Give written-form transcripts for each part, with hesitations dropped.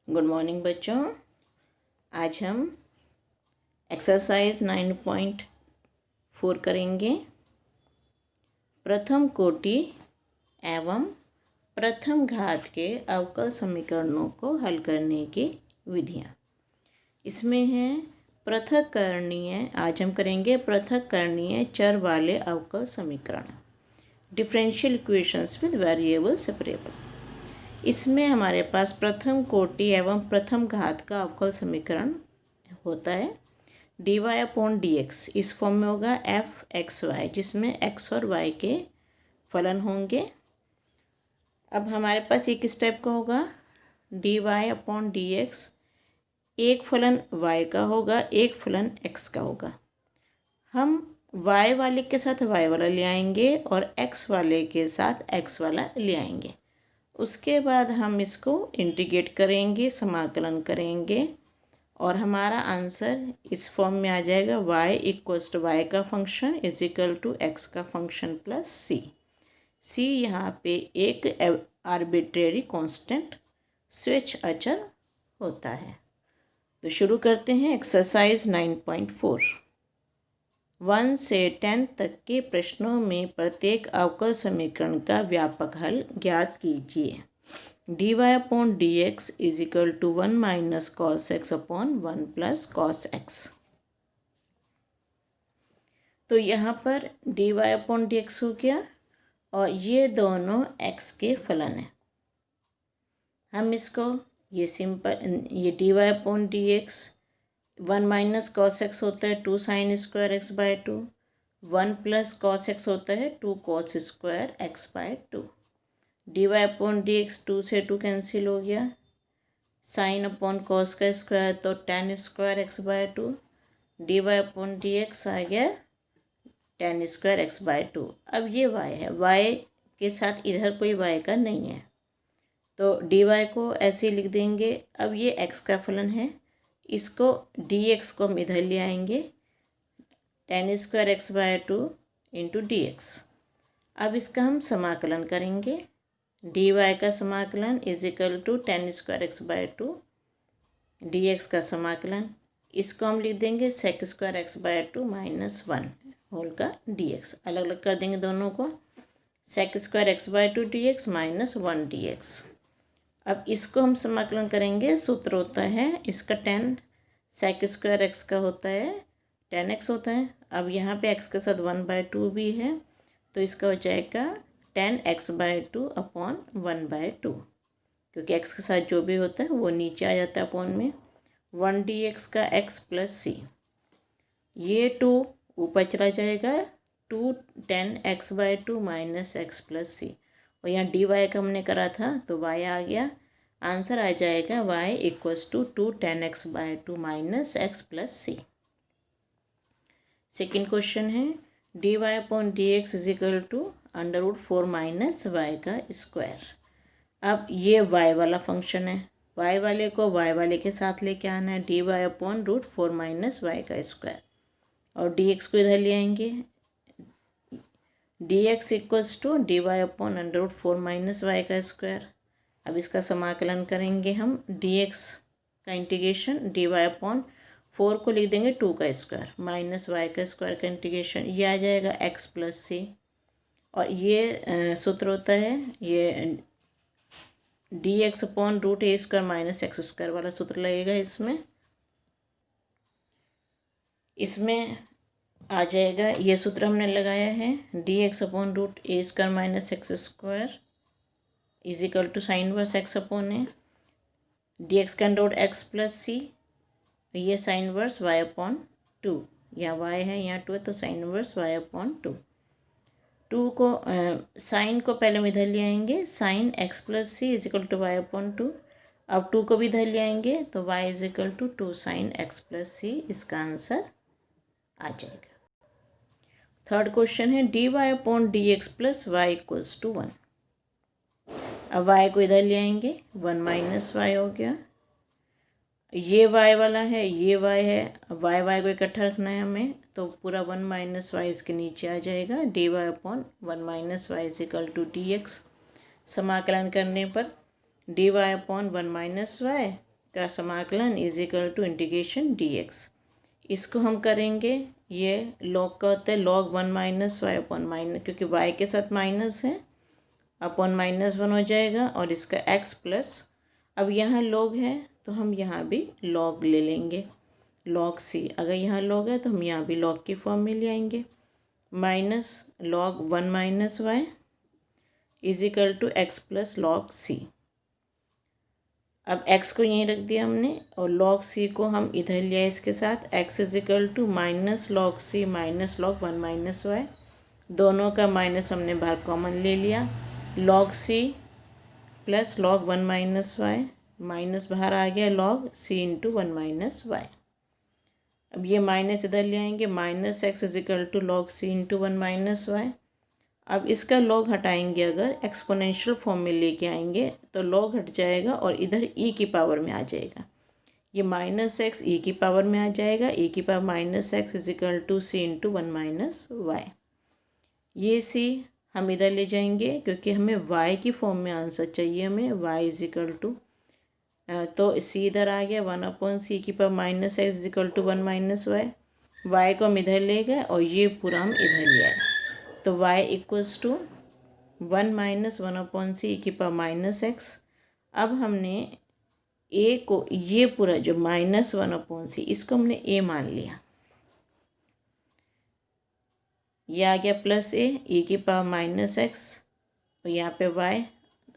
Good morning बच्चों। आज हम एक्सरसाइज 9.4 करेंगे। प्रथम कोटि एवं प्रथम घात के अवकल समीकरणों को हल करने की विधियाँ। इसमें है पृथक्करणीय। आज हम करेंगे पृथक्करणीय चर वाले अवकल समीकरण, differential equations with variable separable. इसमें हमारे पास प्रथम कोटि एवं प्रथम घात का अवकल समीकरण होता है dy/dx। इस फॉर्म में होगा f(x, y), जिसमें x और y के फलन होंगे। अब हमारे पास ये किस टाइप का होगा, dy/dx एक फलन y का होगा, एक फलन x का होगा। हम y वाले के साथ y वाला ले आएंगे और x वाले के साथ x वाला ले आएंगे। उसके बाद हम इसको इंटीग्रेट करेंगे, समाकलन करेंगे और हमारा आंसर इस फॉर्म में आ जाएगा y का फंक्शन x का फंक्शन प्लस c। यहाँ पे एक आर्बिट्रेरी कांस्टेंट स्वेच्छ अचर होता है। तो शुरू करते हैं एक्सरसाइज 9.4। 1 से 10 तक के प्रश्नों में प्रत्येक अवकल समीकरण का व्यापक हल ज्ञात कीजिए। dy/dx is equal to 1 minus cos x upon 1 plus cos x. तो यहाँ पर dy/dx हो गया और ये दोनों x के फलन हैं। हम इसको ये dy/dx 1 माइनस कॉस एक्स होता है 2 sine square x by 2, 1 plus cos x होता है 2 cos square x by 2। dy/dx 2 से 2 कैंसिल हो गया, साइन अपॉन कॉस का स्क्वायर तो tan square x by 2, dy/dx आ गया tan स्क्वायर एक्स बाय 2। अब ये y है, y के साथ इधर कोई y का नहीं है तो dy को ऐसे लिख देंगे। अब ये x का फलन है, इसको dx को हम इधर ले आएंगे, tan square x by 2 into dx। अब इसका हम समाकलन करेंगे, dy का समाकलन is equal to tan square x by 2 dx का समाकलन। इसको हम लिख देंगे sec square x by 2 minus 1 whole का dx। अलग अलग कर देंगे दोनों को, sec square x by 2 dx minus 1 dx। अब इसको हम समाकलन करेंगे, सूत्र होता है इसका tan sec स्क्वायर एक्स का होता है tan x होता है। अब यहाँ पे x के साथ 1/2 भी है तो इसका हो जाएगा tan x बाय 2 अपॉन 1/2, क्योंकि x के साथ जो भी होता है वो नीचे आ जाता है अपॉन में। 1 dx का x प्लस c, ये 2 ऊपर चला जाएगा, 2 tan x by 2 minus x plus c। और यहाँ dy का हमने करा था तो y आ गया। आंसर आ जाएगा y equals to 2 tan x by 2 minus x plus c। Second question है dy/dx is equal to √4 minus y का स्क्वायर। अब ये y वाला फंक्शन है, y वाले को y वाले के साथ लेके आना है, dy/√4 माइनस y का स्क्वायर और dx को इधर ले आएंगे, dx equals to dy/√4 minus y का स्क्वायर। अब इसका समाकलन करेंगे हम, dx का इंटीग्रेशन dy/4 को लिख देंगे 2 का स्क्वायर माइनस y का स्क्वायर का इंटीग्रेशन, ये आ जाएगा x प्लस c। और ये सूत्र होता है ये dx upon √a² minus x² वाला सूत्र लगेगा। इसमें आ जाएगा, ये सूत्र हमने लगाया है dx upon √a² minus x² is equal to sine verse x upon a, dx का अंडर x प्लस c, ये साइन वर्स y अपॉन 2, यहाँ y है यहाँ 2 है तो साइन वर्स y अपॉन 2। 2 को साइन को पहले हम इधर ले आएंगे, sine x plus c is equal to y upon 2। अब 2 को भी इधर ले आएंगे तो y is equal to 2 sine x plus c, इसका आंसर आ जाएगा। थर्ड क्वेश्चन है dy/dx plus y equals to 1। अब y को इधर ले आएंगे, 1 माइनस y हो गया, ये y वाला है ये y है, अब y को इकट्ठा रखना है हमें तो पूरा 1 माइनस y इसके नीचे आ जाएगा, dy/1 minus y is equal to dx। समाकलन करने पर dy/1 माइनस y का समाकलन is equal to integration dx। इसको हम करेंगे, ये log का होता है log 1 minus y upon minus, क्योंकि y के साथ माइनस है, अपॉन -1 हो जाएगा और इसका x प्लस, अब यहाँ log है तो हम यहाँ भी log ले लेंगे, log c। अगर यहाँ log है तो हम यहाँ भी log की फॉर्म में ले आएंगे, minus log 1 minus y is equal to x plus log c। अब x को यहीं रख दिया हमने और log c को हम इधर लिया इसके साथ, x is equal to minus log c minus log 1 minus y, दोनों का माइनस हमने बाहर कॉमन ले लिया, log c plus log 1 minus y, minus बाहर आ गया log c into 1 minus y. अब ये माइनस इधर ले आएंगे, minus x is equal to log c into 1 minus y. अब इसका log हटाएंगे, अगर एक्सपोनेंशियल फॉर्म में लेके आएंगे तो log हट जाएगा और इधर e की पावर में आ जाएगा, ये माइनस एक्स ई की पावर में आ जाएगा, e की power minus x is equal to c into 1 minus y. ये c हम इधर ले जाएंगे क्योंकि हमें y की फॉर्म में आंसर चाहिए, हमें y इज इक्वल टू, तो c इधर आ गया 1 अपॉन सी की power minus x is equal to 1 minus y, y को हम इधर ले गए और ये पूरा हम इधर ले आए, तो y equals to 1 minus 1 upon c की पावर माइनस एक्स। अब हमने a को, ये पूरा जो माइनस 1 अपॉन सी, इसको हमने a मान लिया, ये आ गया प्लस ए की पावर माइनस एक्स और यहाँ पे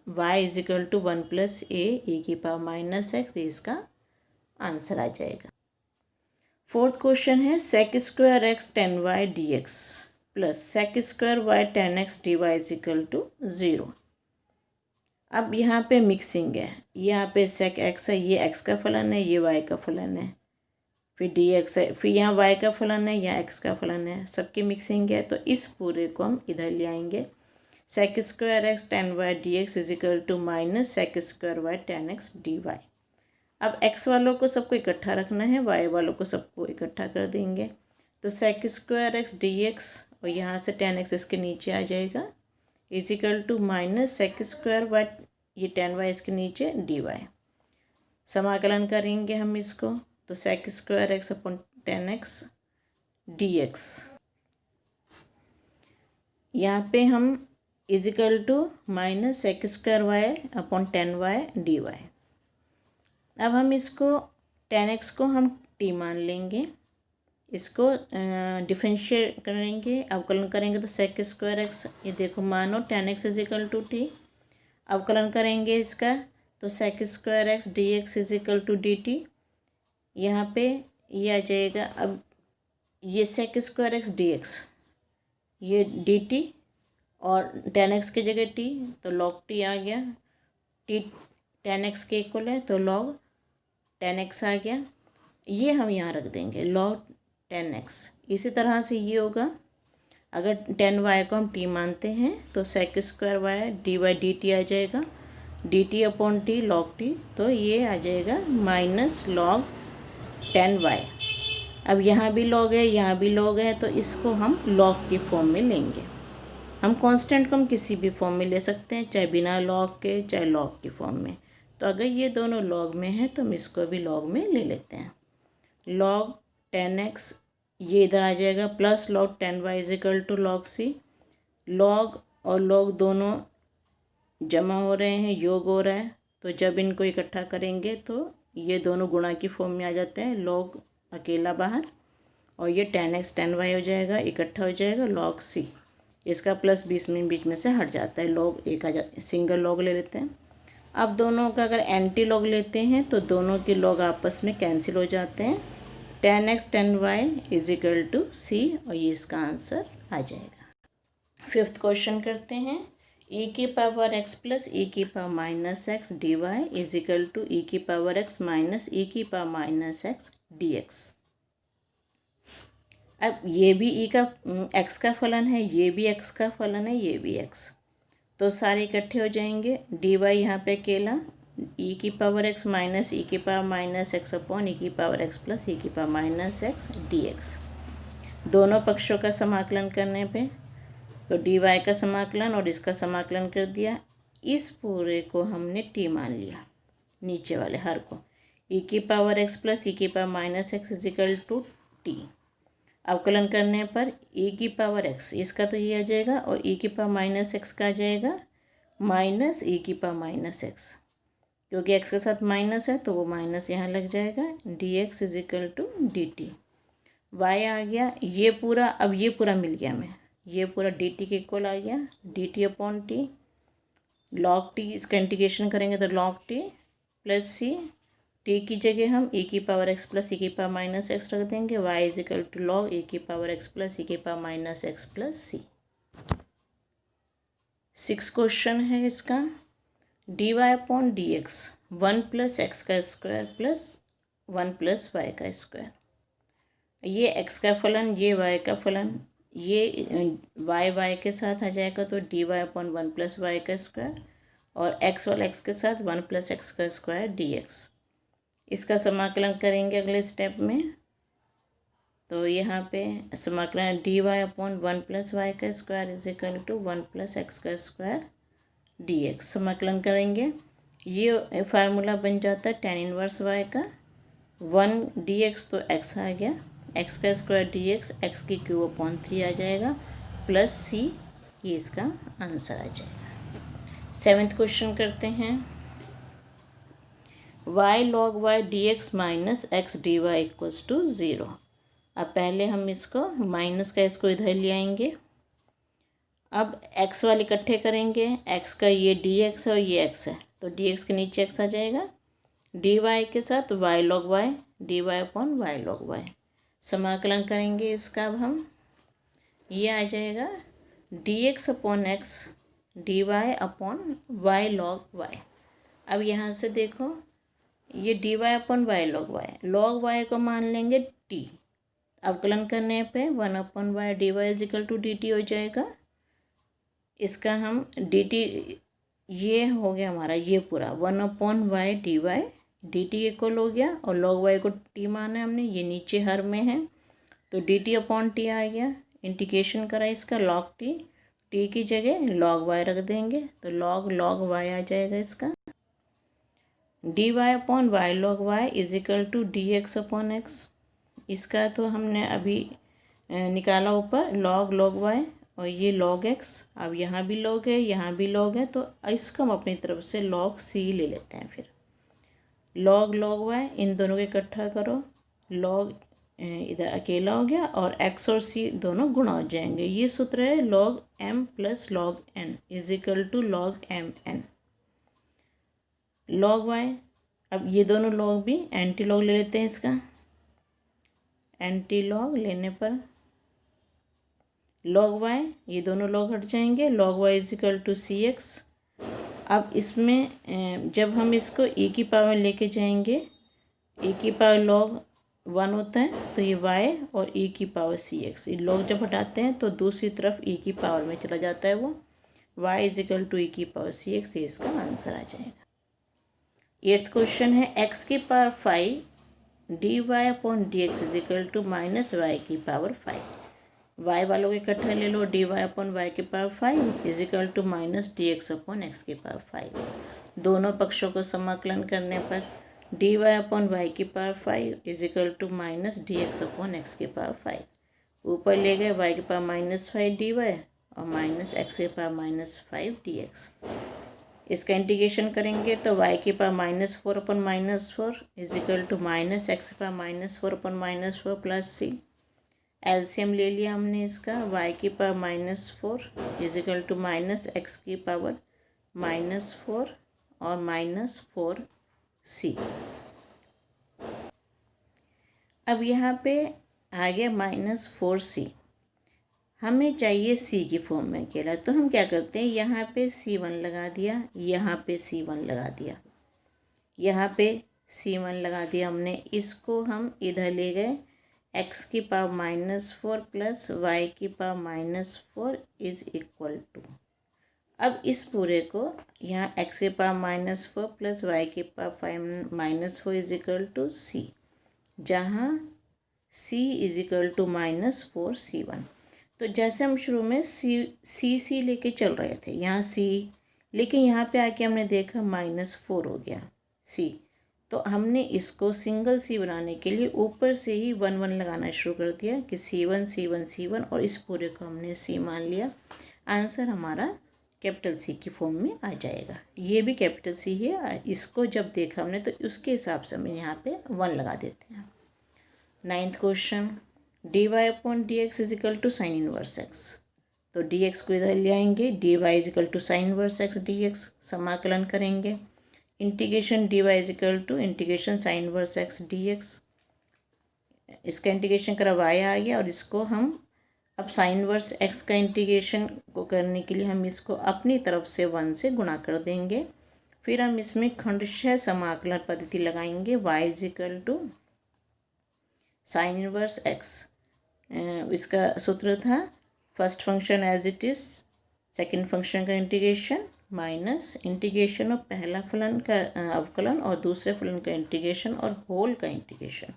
y is equal to 1 plus a की पावर माइनस एक्स, इसका आंसर आ जाएगा। फोर्थ क्वेश्चन है sec square x 10y dx plus sec square y 10x dy is equal to 0। अब यहाँ पे मिक्सिंग है, यहाँ पे सेक एक्स है, ये x का फलन है, ये y का फलन है, फिर dx है, फिर यहाँ y का फलन है, यहाँ x का फलन है, सबकी मिक्सिंग है, तो इस पूरे को हम इधर ले आएंगे, sec square x 10y dx is equal to minus sec square y 10x dy। अब x वालों को सबको इकट्ठा रखना है, y वालों को सबको इकट्ठा कर देंगे, तो सेक स्क्वायर एक्स dx और यहाँ से 10x इसके नीचे आ जाएगा is equal to minus sec square y, ये 10y इसके नीचे dy। समाकलन करेंगे हम इसको, तो sec square x upon 10x dx, यहाँ पे हम is equal to minus sec square y upon 10y dy। अब हम इसको 10x को हम t मान लेंगे, इसको डिफरेंशिएट करेंगे, अवकलन करेंगे, तो सेक स्क्वायर एक्स, ये देखो मानो 10x is equal to t, अवकलन करेंगे इसका, तो sec square x d x is equal to d t, यहाँ पे ये आ जाएगा, अब ये sec square x d x, ये डी टी और 10x की जगह t, तो log t आ गया, t 10x के इक्वल है तो log 10x आ गया, ये हम यहाँ रख देंगे log 10x। इसी तरह से ये होगा, अगर 10y को हम t मानते हैं तो sec square y d y d t आ जाएगा, d t upon t log t, तो ये आ जाएगा माइनस log 10y। अब यहाँ भी log है, यहाँ भी log है, तो इसको हम log की फॉर्म में लेंगे, हम कांस्टेंट को हम किसी भी फॉर्म में ले सकते हैं, चाहे बिना लॉग के, चाहे लॉग की फॉर्म में, तो अगर ये दोनों लॉग में है तो हम इसको भी लॉग में ले लेते हैं, log 10x ये इधर आ जाएगा plus log 10y is equal to log c, log और log दोनों जमा हो रहे हैं, योग हो रहा है, तो जब इनको इकट्ठा करेंगे तो ये दोनों गुणा की फॉर्म में आ जाते हैं, log अकेला बाहर और ये 10x 10y हो जाएगा, इकट्ठा हो जाएगा log c, इसका प्लस बीच में से हट जाता है, log एक आ जाता है, सिंगल log ले लेते हैं। अब दोनों का अगर एंटी log लेते हैं तो दोनों के log आपस में कैंसिल हो जाते हैं, 10x 10y is equal to c और ये इसका आंसर आ जाएगा। फिफ्थ क्वेश्चन करते हैं, e की पावर x प्लस e की power minus x d y is equal to e की पावर x माइनस e की power minus x d x. अब ये भी e का x का फलन है, ये भी x का फलन है, ये भी x, तो सारे इकट्ठे हो जाएंगे, डी वाई यहाँ पे अकेला e की पावर x माइनस e की power minus x upon e की पावर x प्लस e की power minus x d x. दोनों पक्षों का समाकलन करने पे तो डी वाई का समाकलन और इसका समाकलन कर दिया, इस पूरे को हमने t मान लिया, नीचे वाले हर को, ई की पावर एक्स प्लस ई की power minus x is equal to t. अवकलन करने पर ई की पावर एक्स इसका तो ये आ जाएगा और ई की पावर माइनस एक्स का आ जाएगा माइनस ई की पावर माइनस एक्स, क्योंकि एक्स के साथ माइनस है तो वो माइनस यहाँ लग जाएगा। D x is equal to d t. Y आ गया ये पूरा, अब ये पूरा मिल गया हमें, ये पूरा डी टी के इक्वल आ गया D t upon T. Log T इसका इंटीग्रेशन करेंगे तो लॉग टी प्लस सी, टी की जगह हम ई की पावर एक्स प्लस ई की पावर माइनस एक्स रख देंगे। Y is equal to log e की पावर एक्स प्लस ई की power minus x plus c. 6 question है इसका। D y upon d x 1 plus x का स्क्वायर प्लस 1 प्लस वाई का square. ये एक्स का फलन, ये वाई का फलन, ये वाई के साथ आ जाएगा तो d y upon 1 plus y का स्क्वायर, और एक्स वाला एक्स के साथ 1 प्लस एक्स का स्क्वायर डी एक्स। इसका समाकलन करेंगे अगले स्टेप में, तो यहाँ पे समाकलन d y upon 1 plus y का square is equal to 1 plus x का स्क्वायर डी एक्स। समाकलन करेंगे, ये फार्मूला बन जाता है tan इनवर्स वाई का। 1 डी एक्स तो एक्स आ गया, एक्स का स्क्वायर डी एक्स, एक्स की क्यूब अपॉन 3 आ जाएगा प्लस सी, ये इसका आंसर आ जाएगा। 7th क्वेश्चन करते हैं। y log y dx minus x d y equals to 0। अब पहले हम इसको माइनस का इसको इधर ले आएंगे। अब x वाले इकट्ठे करेंगे, x का ये dx है और ये x है तो dx के नीचे x आ जाएगा, dy के साथ y log y, dy upon y log y। समाकलन करेंगे इसका अब हम, ये आ जाएगा dx upon x dy upon y log y। अब यहाँ से देखो ये dy upon y log y को मान लेंगे t। अवकलन करने पे 1 upon y d y is equal to d t हो जाएगा। इसका हम डी टी, ये हो गया हमारा ये पूरा 1 upon y d t equal हो गया, और लॉग वाई को टी माना है हमने, ये नीचे हर में है तो डी टी अपॉन टी आ गया। इंटीग्रेशन करा इसका लॉग टी की जगह लॉग वाई रख देंगे तो लॉग वाई आ जाएगा इसका। D y upon y log y is equal to d x upon x. इसका तो हमने अभी निकाला ऊपर लॉग वाई, और ये लॉग एक्स, अब यहाँ भी लॉग है यहाँ भी लॉग है तो इसको हम अपनी तरफ से लॉग सी ले लेते हैं। फिर लॉग वाई इन दोनों को इकट्ठा करो, लॉग इधर अकेला हो गया और एक्स और सी दोनों गुणा हो जाएंगे। ये सूत्र है log m plus log n is equal to log m n. Log y, अब ये दोनों लॉग भी एंटी लॉग ले लेते हैं इसका, एंटी लॉग लेने पर लॉग वाई, ये दोनों लॉग हट जाएंगे, log y is equal to c x. अब इसमें जब हम इसको e की पावर लेके जाएंगे, e की पावर लॉग 1 होता है तो ये y और e की पावर सी एक्स, ये लॉग जब हटाते हैं तो दूसरी तरफ e की पावर में चला जाता है वो, y इजिकल टू e की पावर सी एक्स, ये इसका आंसर आ जाएगा। 8th क्वेश्चन है x की power 5 d y upon d x is equal to minus y की पावर 5। वाई वालों को इकट्ठा ले लो, डी वाई अपॉन वाई की power 5 is equal to minus d x upon x की पावर 5। दोनों पक्षों को समाकलन करने पर डी वाई अपॉन वाई की power 5 is equal to minus d x upon x की पावर 5। ऊपर ले गए वाई की पावर माइनस 5 डी वाई और माइनस एक्स की पावर माइनस 5 डी एक्स। इसका इंटीग्रेशन करेंगे तो y की power minus 4 upon minus 4 is equal to minus x की power minus 4 upon minus 4 plus c. LCM ले लिया हमने इसका, y की power minus 4 is equal to minus x की पावर माइनस 4 और माइनस 4 सी। अब यहाँ पे आ गया माइनस 4 सी, हमें चाहिए सी की फॉर्म में अकेला, तो हम क्या करते हैं यहाँ पे C1 लगा दिया, यहाँ पे C1 लगा दिया, यहाँ पे C1 लगा दिया हमने। इसको हम इधर ले गए, x की पावर माइनस 4 प्लस वाई की power minus 4 is equal to, अब इस पूरे को यहाँ x की पावर माइनस 4 प्लस वाई की power minus 4 is equal to c, जहाँ c is equal to minus 4 C1। तो जैसे हम शुरू में सी लेके चल रहे थे यहाँ c, लेकिन यहाँ पे आके हमने देखा माइनस 4 हो गया c, तो हमने इसको सिंगल सी बनाने के लिए ऊपर से ही 1 1 लगाना शुरू कर दिया कि C1 C1 C1 और इस पूरे को हमने C मान लिया। आंसर हमारा कैपिटल सी की फॉर्म में आ जाएगा। ये भी कैपिटल सी है, इसको जब देखा हमने तो उसके हिसाब से हम यहाँ पे 1 लगा देते हैं। 9th question, dy/dx is equal to sine inverse x. तो dx को इधर ले आएंगे, dy is equal to sine inverse x dx, समाकलन करेंगे। Integration dy is equal to integration sine inverse x dx, इसका इंटीग्रेशन करा y आ गया और इसको हम अब साइन इनवर्स एक्स का इंटीग्रेशन को करने के लिए हम इसको अपनी तरफ से 1 से गुणा कर देंगे। फिर हम इसमें खंडशः समाकलन पद्धति लगाएंगे। y is equal to sine inverse x, इसका सूत्र था first function as it is, second function का इंटीग्रेशन माइनस इंटीग्रेशन और पहला फलन का अवकलन और दूसरे फलन का इंटीग्रेशन और होल का इंटीग्रेशन।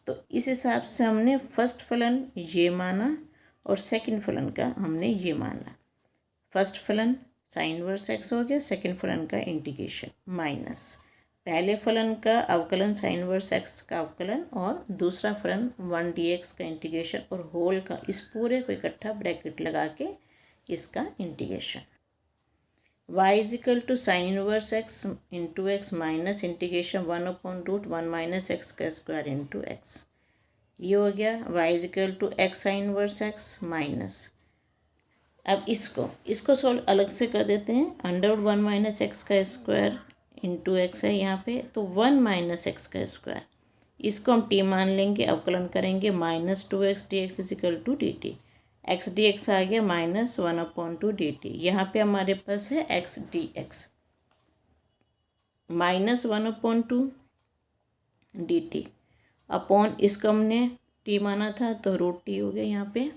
तो इस हिसाब से हमने फर्स्ट फलन ये माना और सेकंड फलन का हमने ये माना। फर्स्ट फलन साइन इनवर्स एक्स हो गया, सेकंड फलन का इंटीग्रेशन माइनस पहले फलन का अवकलन साइन इनवर्स एक्स का अवकलन और दूसरा फलन 1 dx का इंटीग्रेशन और होल का, इस पूरे को इकट्ठा ब्रैकेट लगा के इसका integration. y is equal to sine inverse x into x minus integration 1/√1 minus x का स्क्वायर इंटू एक्स, ये हो गया। y is equal to x sine inverse x minus, अब इसको सॉल्व अलग से कर देते हैं। √1 माइनस एक्स का स्क्वायर इंटू एक्स है यहाँ पे, तो 1 माइनस एक्स का स्क्वायर, इसको हम t मान लेंगे, अवकलन करेंगे -2x dx is equal to dt, x dx आ गया -1/2 dt। यहाँ पे हमारे पास है x dx -1/2 dt अपॉन, इसको हमने t माना था तो √t हो गया यहाँ पे।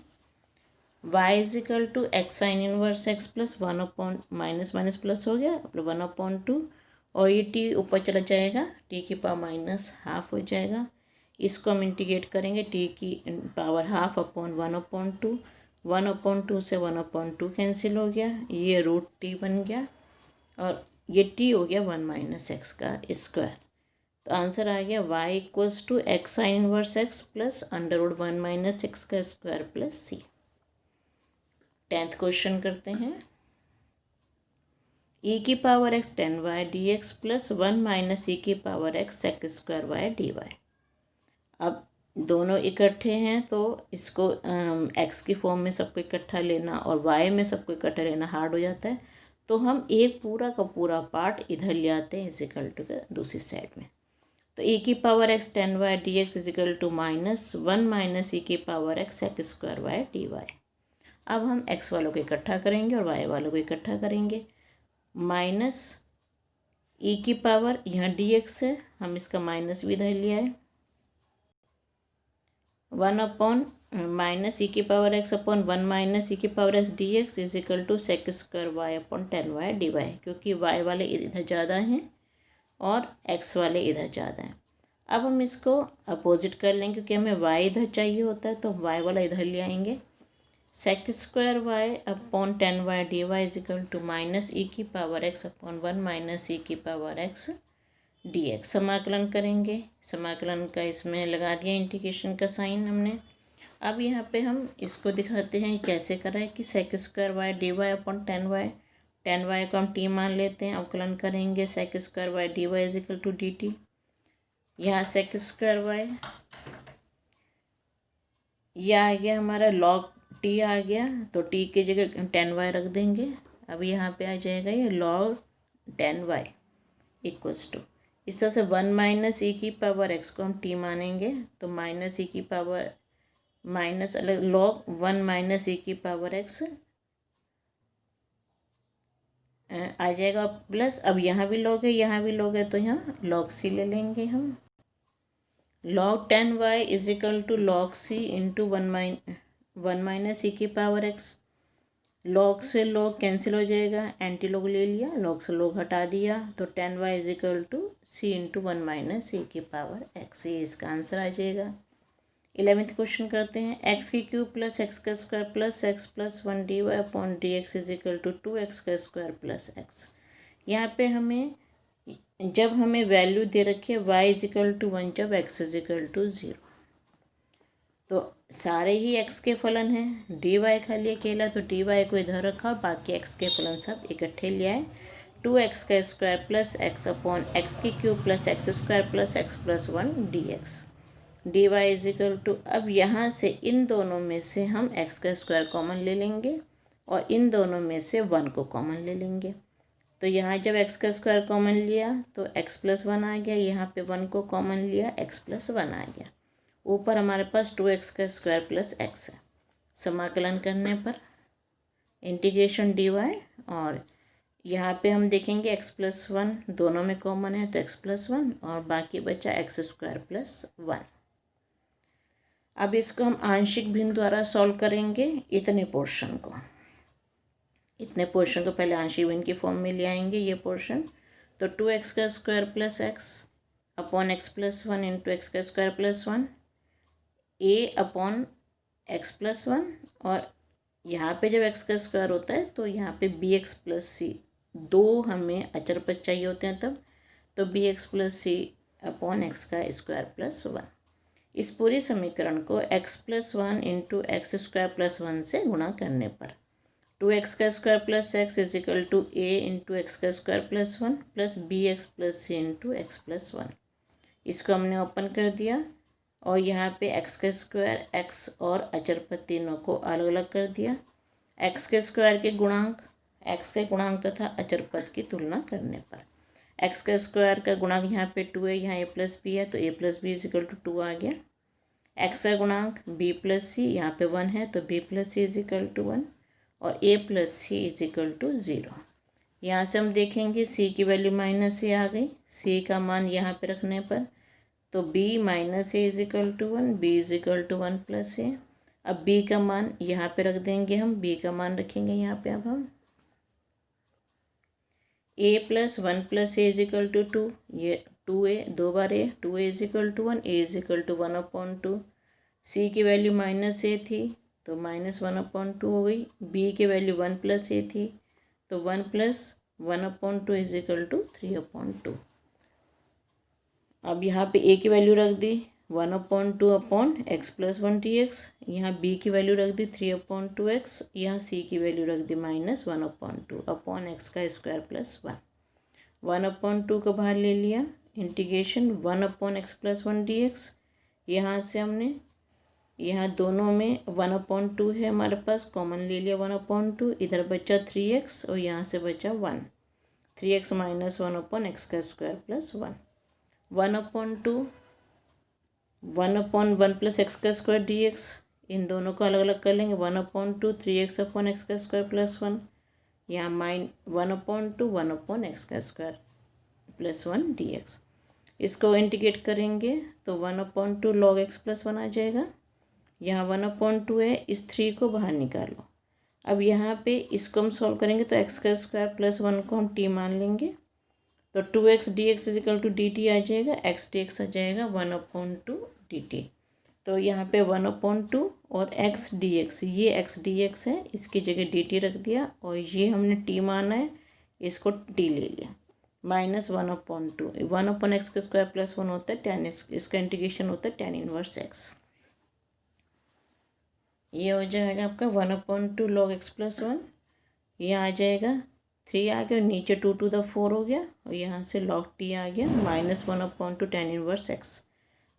y is equal to x sine inverse x plus 1/ minus minus plus हो गया 1/2 और ये t ऊपर चला जाएगा, t की पावर -½ हो जाएगा। इसको हम इंटीग्रेट करेंगे, t की पावर ½ अपॉन 1/2, 1/2 से 1/2 कैंसिल हो गया, ये √t बन गया और ये t हो गया 1 माइनस एक्स का स्क्वायर। तो आंसर आ गया y equals to x sine inverse x plus √1 minus x का square plus c। 10th question करते हैं, e की power x 10y dx plus 1 minus e की power x sec square y dy। अब दोनों इकट्ठे हैं तो इसको x की फॉर्म में सबको इकट्ठा लेना और y में सबको इकट्ठा लेना हार्ड हो जाता है, तो हम एक पूरा का पूरा पार्ट इधर ले आते हैं इजिकल टू के दूसरी साइड में। तो e की power x 10y dx is equal to -1 minus e की power x sec square y dy। अब हम x वालों को इकट्ठा करेंगे और y वालों को इकट्ठा करेंगे, माइनस e की पावर यहाँ dx है, हम इसका माइनस भी इधर लिया है, 1 अपॉन माइनस e की power x upon 1 minus e की power x dx is equal to sec square y upon 10y dy, क्योंकि y वाले इधर ज़्यादा हैं और x वाले इधर ज़्यादा हैं। अब हम इसको अपोजिट कर लेंगे, क्योंकि हमें y इधर चाहिए होता है तो y वाला इधर ले आएंगे। Sec square y upon 10y dy is equal to minus e की power x upon 1 minus e की पावर x dx। समाकलन करेंगे, समाकलन का इसमें लगा दिया इंटीग्रेशन का साइन हमने। अब यहाँ पे हम इसको दिखाते हैं कैसे करा है कि sec square y dy upon 10y को हम t मान लेते हैं, अवकलन करेंगे sec square y dy is equal to dt। यहाँ सेक स्क्वायर y यह आ गया हमारा log t आ गया, तो t की जगह 10y रख देंगे। अब यहाँ पे आ जाएगा ये log 10y इक्वल्स टू, इस तरह से 1 माइनस e की पावर x को हम t मानेंगे, तो माइनस e की power minus log 1 minus e की पावर x आ जाएगा प्लस, अब यहाँ भी log है यहाँ भी log है तो यहाँ log c ले लेंगे हम। log 10y is equal to log c into 1 minus e की पावर x, log से log कैंसिल हो जाएगा, एंटी log ले लिया, log से log हटा दिया, तो 10y is equal to c into 1 minus e की पावर x, ये इसका आंसर आ जाएगा। 11th क्वेश्चन करते हैं, एक्स की क्यूब प्लस एक्स का square plus x plus 1 dy upon dx is equal to 2x का स्क्वायर प्लस x। यहाँ पे हमें जब हमें वैल्यू दे रखी है y इजिकल टू 1 जब x इजिकल टू 0, तो सारे ही x के फलन हैं। dy खाली अकेला, तो dy को इधर रखा और बाकी x के फलन सब इकट्ठे ले आए। 2x का square plus x upon x की cube plus x square plus x plus 1 dx dy is equal to, अब यहाँ से इन दोनों में से हम x का स्क्वायर कॉमन ले लेंगे और इन दोनों में से 1 को कॉमन ले लेंगे। तो यहाँ जब x का स्क्वायर कॉमन लिया तो x प्लस 1 आ गया, यहाँ पे 1 को कॉमन लिया x प्लस 1 आ गया। ऊपर हमारे पास 2x का स्क्वायर प्लस x है। समाकलन करने पर इंटीग्रेशन dy, और यहाँ पे हम देखेंगे x प्लस 1 दोनों में कॉमन है तो x प्लस 1 और बाकी बचा x स्क्वायर प्लस 1। अब इसको हम आंशिक भिन्न द्वारा सॉल्व करेंगे। इतने पोर्शन को पहले आंशिक भिन्न की फॉर्म में ले आएंगे। ये पोर्शन तो 2x का square plus x upon x plus 1 into x का square plus 1 a upon x plus 1, और यहाँ पे जब x का स्क्वायर होता है तो यहाँ पे bx प्लस सी, दो हमें अचर पद चाहिए होते हैं तब, तो bx plus c upon x का स्क्वायर प्लस 1। इस पूरी समीकरण को x plus 1 into x square plus 1 से गुणा करने पर 2x का square plus x is equal to a into x का square plus 1 plus bx plus c into x plus 1। इसको हमने ओपन कर दिया और यहाँ पे x का स्क्वायर, x और अचर पद तीनों को अलग अलग कर दिया। x के स्क्वायर के गुणांक, x के गुणांक तथा अचर पद की तुलना करने पर x का स्क्वायर का गुणांक यहाँ पे 2 है, यहाँ a प्लस बी है तो a plus b is equal to 2 आ गया। x का गुणांक b प्लस सी, यहाँ पे 1 है तो b plus c is equal to 1 और a plus c is equal to 0। यहाँ से हम देखेंगे c की वैल्यू माइनस a आ गई। c का मान यहाँ पे रखने पर तो b minus a is equal to 1, b is equal to 1 plus a. अब b का मान यहाँ पे रख देंगे, हम b का मान रखेंगे यहाँ पे। अब हम a plus 1 plus a is equal to 2, ये 2a, दो बार a, 2a is equal to 1, a is equal to 1 upon 2। c की वैल्यू माइनस ए थी तो माइनस 1 अपॉन 2 हो गई। b की वैल्यू 1 प्लस ए थी तो 1 plus 1 upon 2 is equal to 3 upon 2। अब यहाँ पे a की वैल्यू रख दी 1 upon 2 upon x plus 1 dx, यहाँ b की वैल्यू रख दी 3 अपॉन 2x, यहाँ c की वैल्यू रख दी माइनस 1 अपॉन 2 अपॉन एक्स का स्क्वायर प्लस 1। 1 अपॉन 2 को बाहर ले लिया, integration 1 upon x plus 1 dx। यहाँ से हमने यहाँ दोनों में 1 अपॉन 2 है हमारे पास, कॉमन ले लिया 1 अपॉन 2, इधर बचा 3x और यहाँ से बचा 1, 3x माइनस 1 अपॉन एक्स का square plus 1। 1 upon 2, 1 upon 1 plus x का स्क्वायर dx, इन दोनों को अलग अलग कर लेंगे। 1 अपॉन 2 3x अपॉन एक्स का स्क्वायर प्लस 1, यहाँ 1 अपॉन 2 1 अपॉन एक्स का स्क्वायर प्लस 1 dx। इसको इंटीग्रेट करेंगे तो 1 अपॉन 2 लॉग एक्स प्लस 1 आ जाएगा। यहाँ 1 अपॉन 2 है, इस 3 को बाहर निकालो। अब यहाँ पे इसको हम सॉल्व करेंगे तो एक्स का स्क्वायर प्लस 1 को हम t मान लेंगे तो 2x dx is equal to dt आ जाएगा, x dx आ जाएगा 1 अपॉन 2 dt। तो यहाँ पे 1 अपॉन 2 और x dx, ये x dx है, इसकी जगह dt रख दिया और ये हमने t माना है, इसको t ले लिया। माइनस 1 अपॉन 2, 1 अपॉन एक्स का स्क्वायर प्लस 1 होता है tan, इसका इंटीग्रेशन होता है tan इनवर्स x। ये हो जाएगा आपका 1 अपॉन 2 लॉग एक्स प्लस 1, ये आ जाएगा 3 आ गया, नीचे 2 टू द 4 हो गया और यहाँ से लॉग टी आ गया minus 1 upon 2 tan inverse x.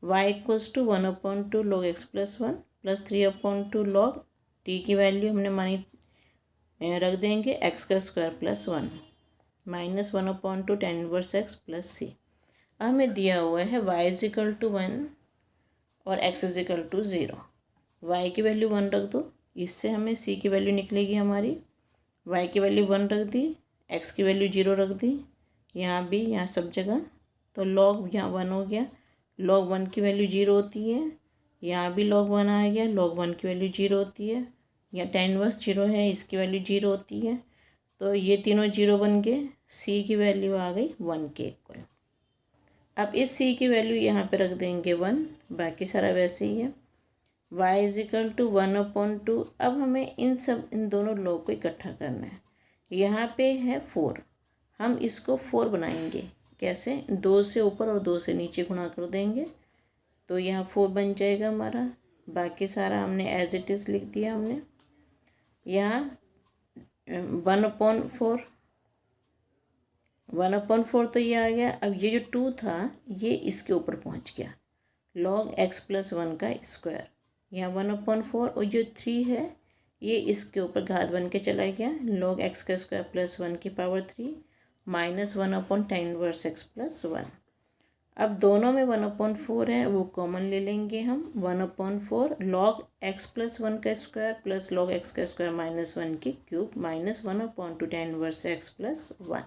y equals to 1 upon 2 log x plus 1 plus 3 upon 2 log t की वैल्यू हमने मानी रख देंगे एक्स का square plus 1 minus 1 upon 2 tan inverse x plus c. हमें दिया हुआ है y इज इक्वल टू 1 और x is equal to 0। y की वैल्यू 1 रख दो, इससे हमें c की वैल्यू निकलेगी हमारी। y की वैल्यू 1 रख दी, x की वैल्यू 0 रख दी, यहाँ भी यहाँ सब जगह, तो log यहाँ 1 हो गया। log 1 की वैल्यू 0 होती है, यहाँ भी log 1 आ गया, log 1 की वैल्यू 0 होती है, यहाँ tan इनवर्स 0 है, इसकी वैल्यू 0 होती है, तो ये तीनों 0 बन गए। c की वैल्यू आ गई 1 के इक्वल। अब इस c की वैल्यू यहाँ पे रख देंगे 1, बाकी सारा वैसे ही है। y is equal to 1 upon 2। अब हमें इन दोनों लॉग को इकट्ठा करना है। यहाँ पे है 4, हम इसको 4 बनाएंगे, कैसे, 2 से ऊपर और 2 से नीचे गुणा कर देंगे तो यहाँ 4 बन जाएगा हमारा। बाकी सारा हमने एज इट इज़ लिख दिया हमने। यहाँ 1/4 तो ये आ गया। अब ये जो 2 था ये इसके ऊपर पहुँच गया, log x प्लस 1 का स्क्वायर। यहाँ 1/4 और जो 3 है ये इसके ऊपर घात बन के चला गया, log x का स्क्वायर प्लस 1 की power 3 minus 1/tan inverse x plus 1। अब दोनों में 1/4 है, वो कॉमन ले लेंगे हम। 1/4 log x प्लस 1 का स्क्वायर प्लस log x का स्क्वायर माइनस 1 की cube minus 1/tan inverse x plus 1।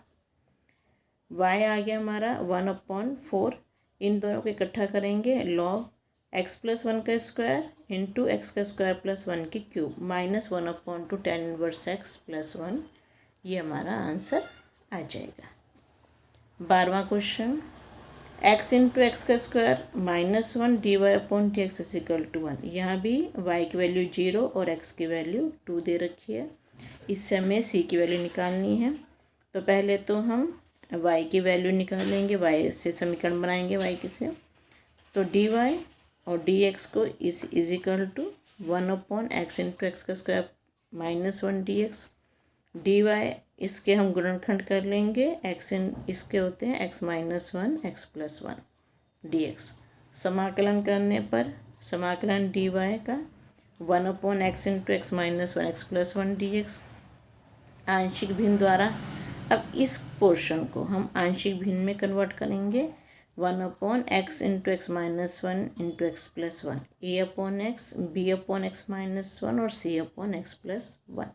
y आ गया हमारा 1/4, इन दोनों को इकट्ठा करेंगे, log x प्लस 1 का स्क्वायर इंटू एक्स का स्क्वायर प्लस 1 की cube minus 1/tan inverse x plus 1। ये हमारा आंसर आ जाएगा। 12वां क्वेश्चन, x इंटू एक्स का square minus 1 dy/dx is equal to 1। यहाँ भी y की वैल्यू 0 और x की वैल्यू 2 दे रखी है। इससे हमें c की वैल्यू निकालनी है। तो पहले तो हम y की वैल्यू निकालेंगे, y से समीकरण बनाएंगे y के से। तो dy और dx को is equal to 1/x into x का स्क्वायर माइनस 1 dx। dy इसके हम गुणनखंड कर लेंगे, x इन इसके होते हैं x minus 1 x plus 1 dx। समाकलन करने पर समाकलन dy का 1/x into x minus 1 x plus 1 dx आंशिक भिन्न द्वारा। अब इस पोर्शन को हम आंशिक भिन्न में कन्वर्ट करेंगे, 1/x into x minus 1 into x plus 1 a/x b/x minus 1 और c/x प्लस 1।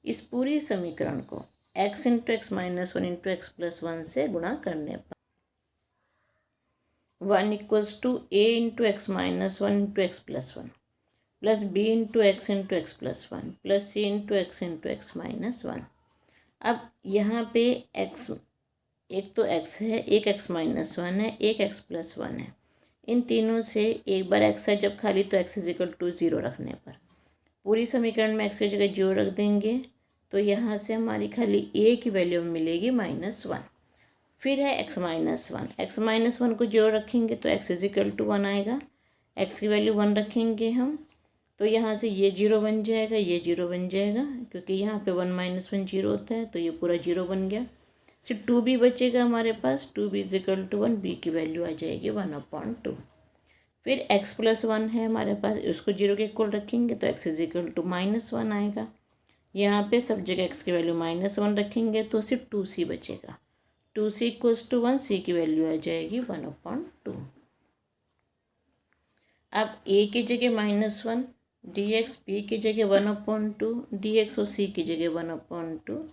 इस पूरी समीकरण को x into x minus 1 into x plus 1 से गुणा करने पर 1 equals to a into x minus 1 into x plus 1 plus b into x plus 1 plus c into x minus 1। अब यहाँ पे x, एक तो x है, एक x माइनस 1 है, एक x प्लस 1 है। इन तीनों से एक बार x है जब खाली तो x इज इक्वल टू 0 रखने पर पूरी समीकरण में x की जगह 0 रख देंगे तो यहाँ से हमारी खाली a की वैल्यू मिलेगी -1। फिर है x माइनस 1 को 0 रखेंगे तो x इज इक्वल टू 1 आएगा। x की वैल्यू 1 रखेंगे हम तो यहाँ से ये 0 बन जाएगा, ये 0 बन जाएगा, क्योंकि यहाँ पे 1 - 1 0 होता है तो ये पूरा 0 बन गया। सिर्फ 2b बचेगा हमारे पास, 2b is equal to 1, b की वैल्यू आ जाएगी 1/2। फिर x प्लस 1 है हमारे पास, उसको 0 के इक्वल रखेंगे तो x इज इक्वल टू -1 आएगा। यहाँ पे सब जगह x की वैल्यू -1 रखेंगे तो सिर्फ 2c बचेगा, 2c इक्वल्स टू 1, c की वैल्यू आ जाएगी 1/2। अब a की जगह -1 dx, b की जगह 1/2 dx और c की जगह 1/2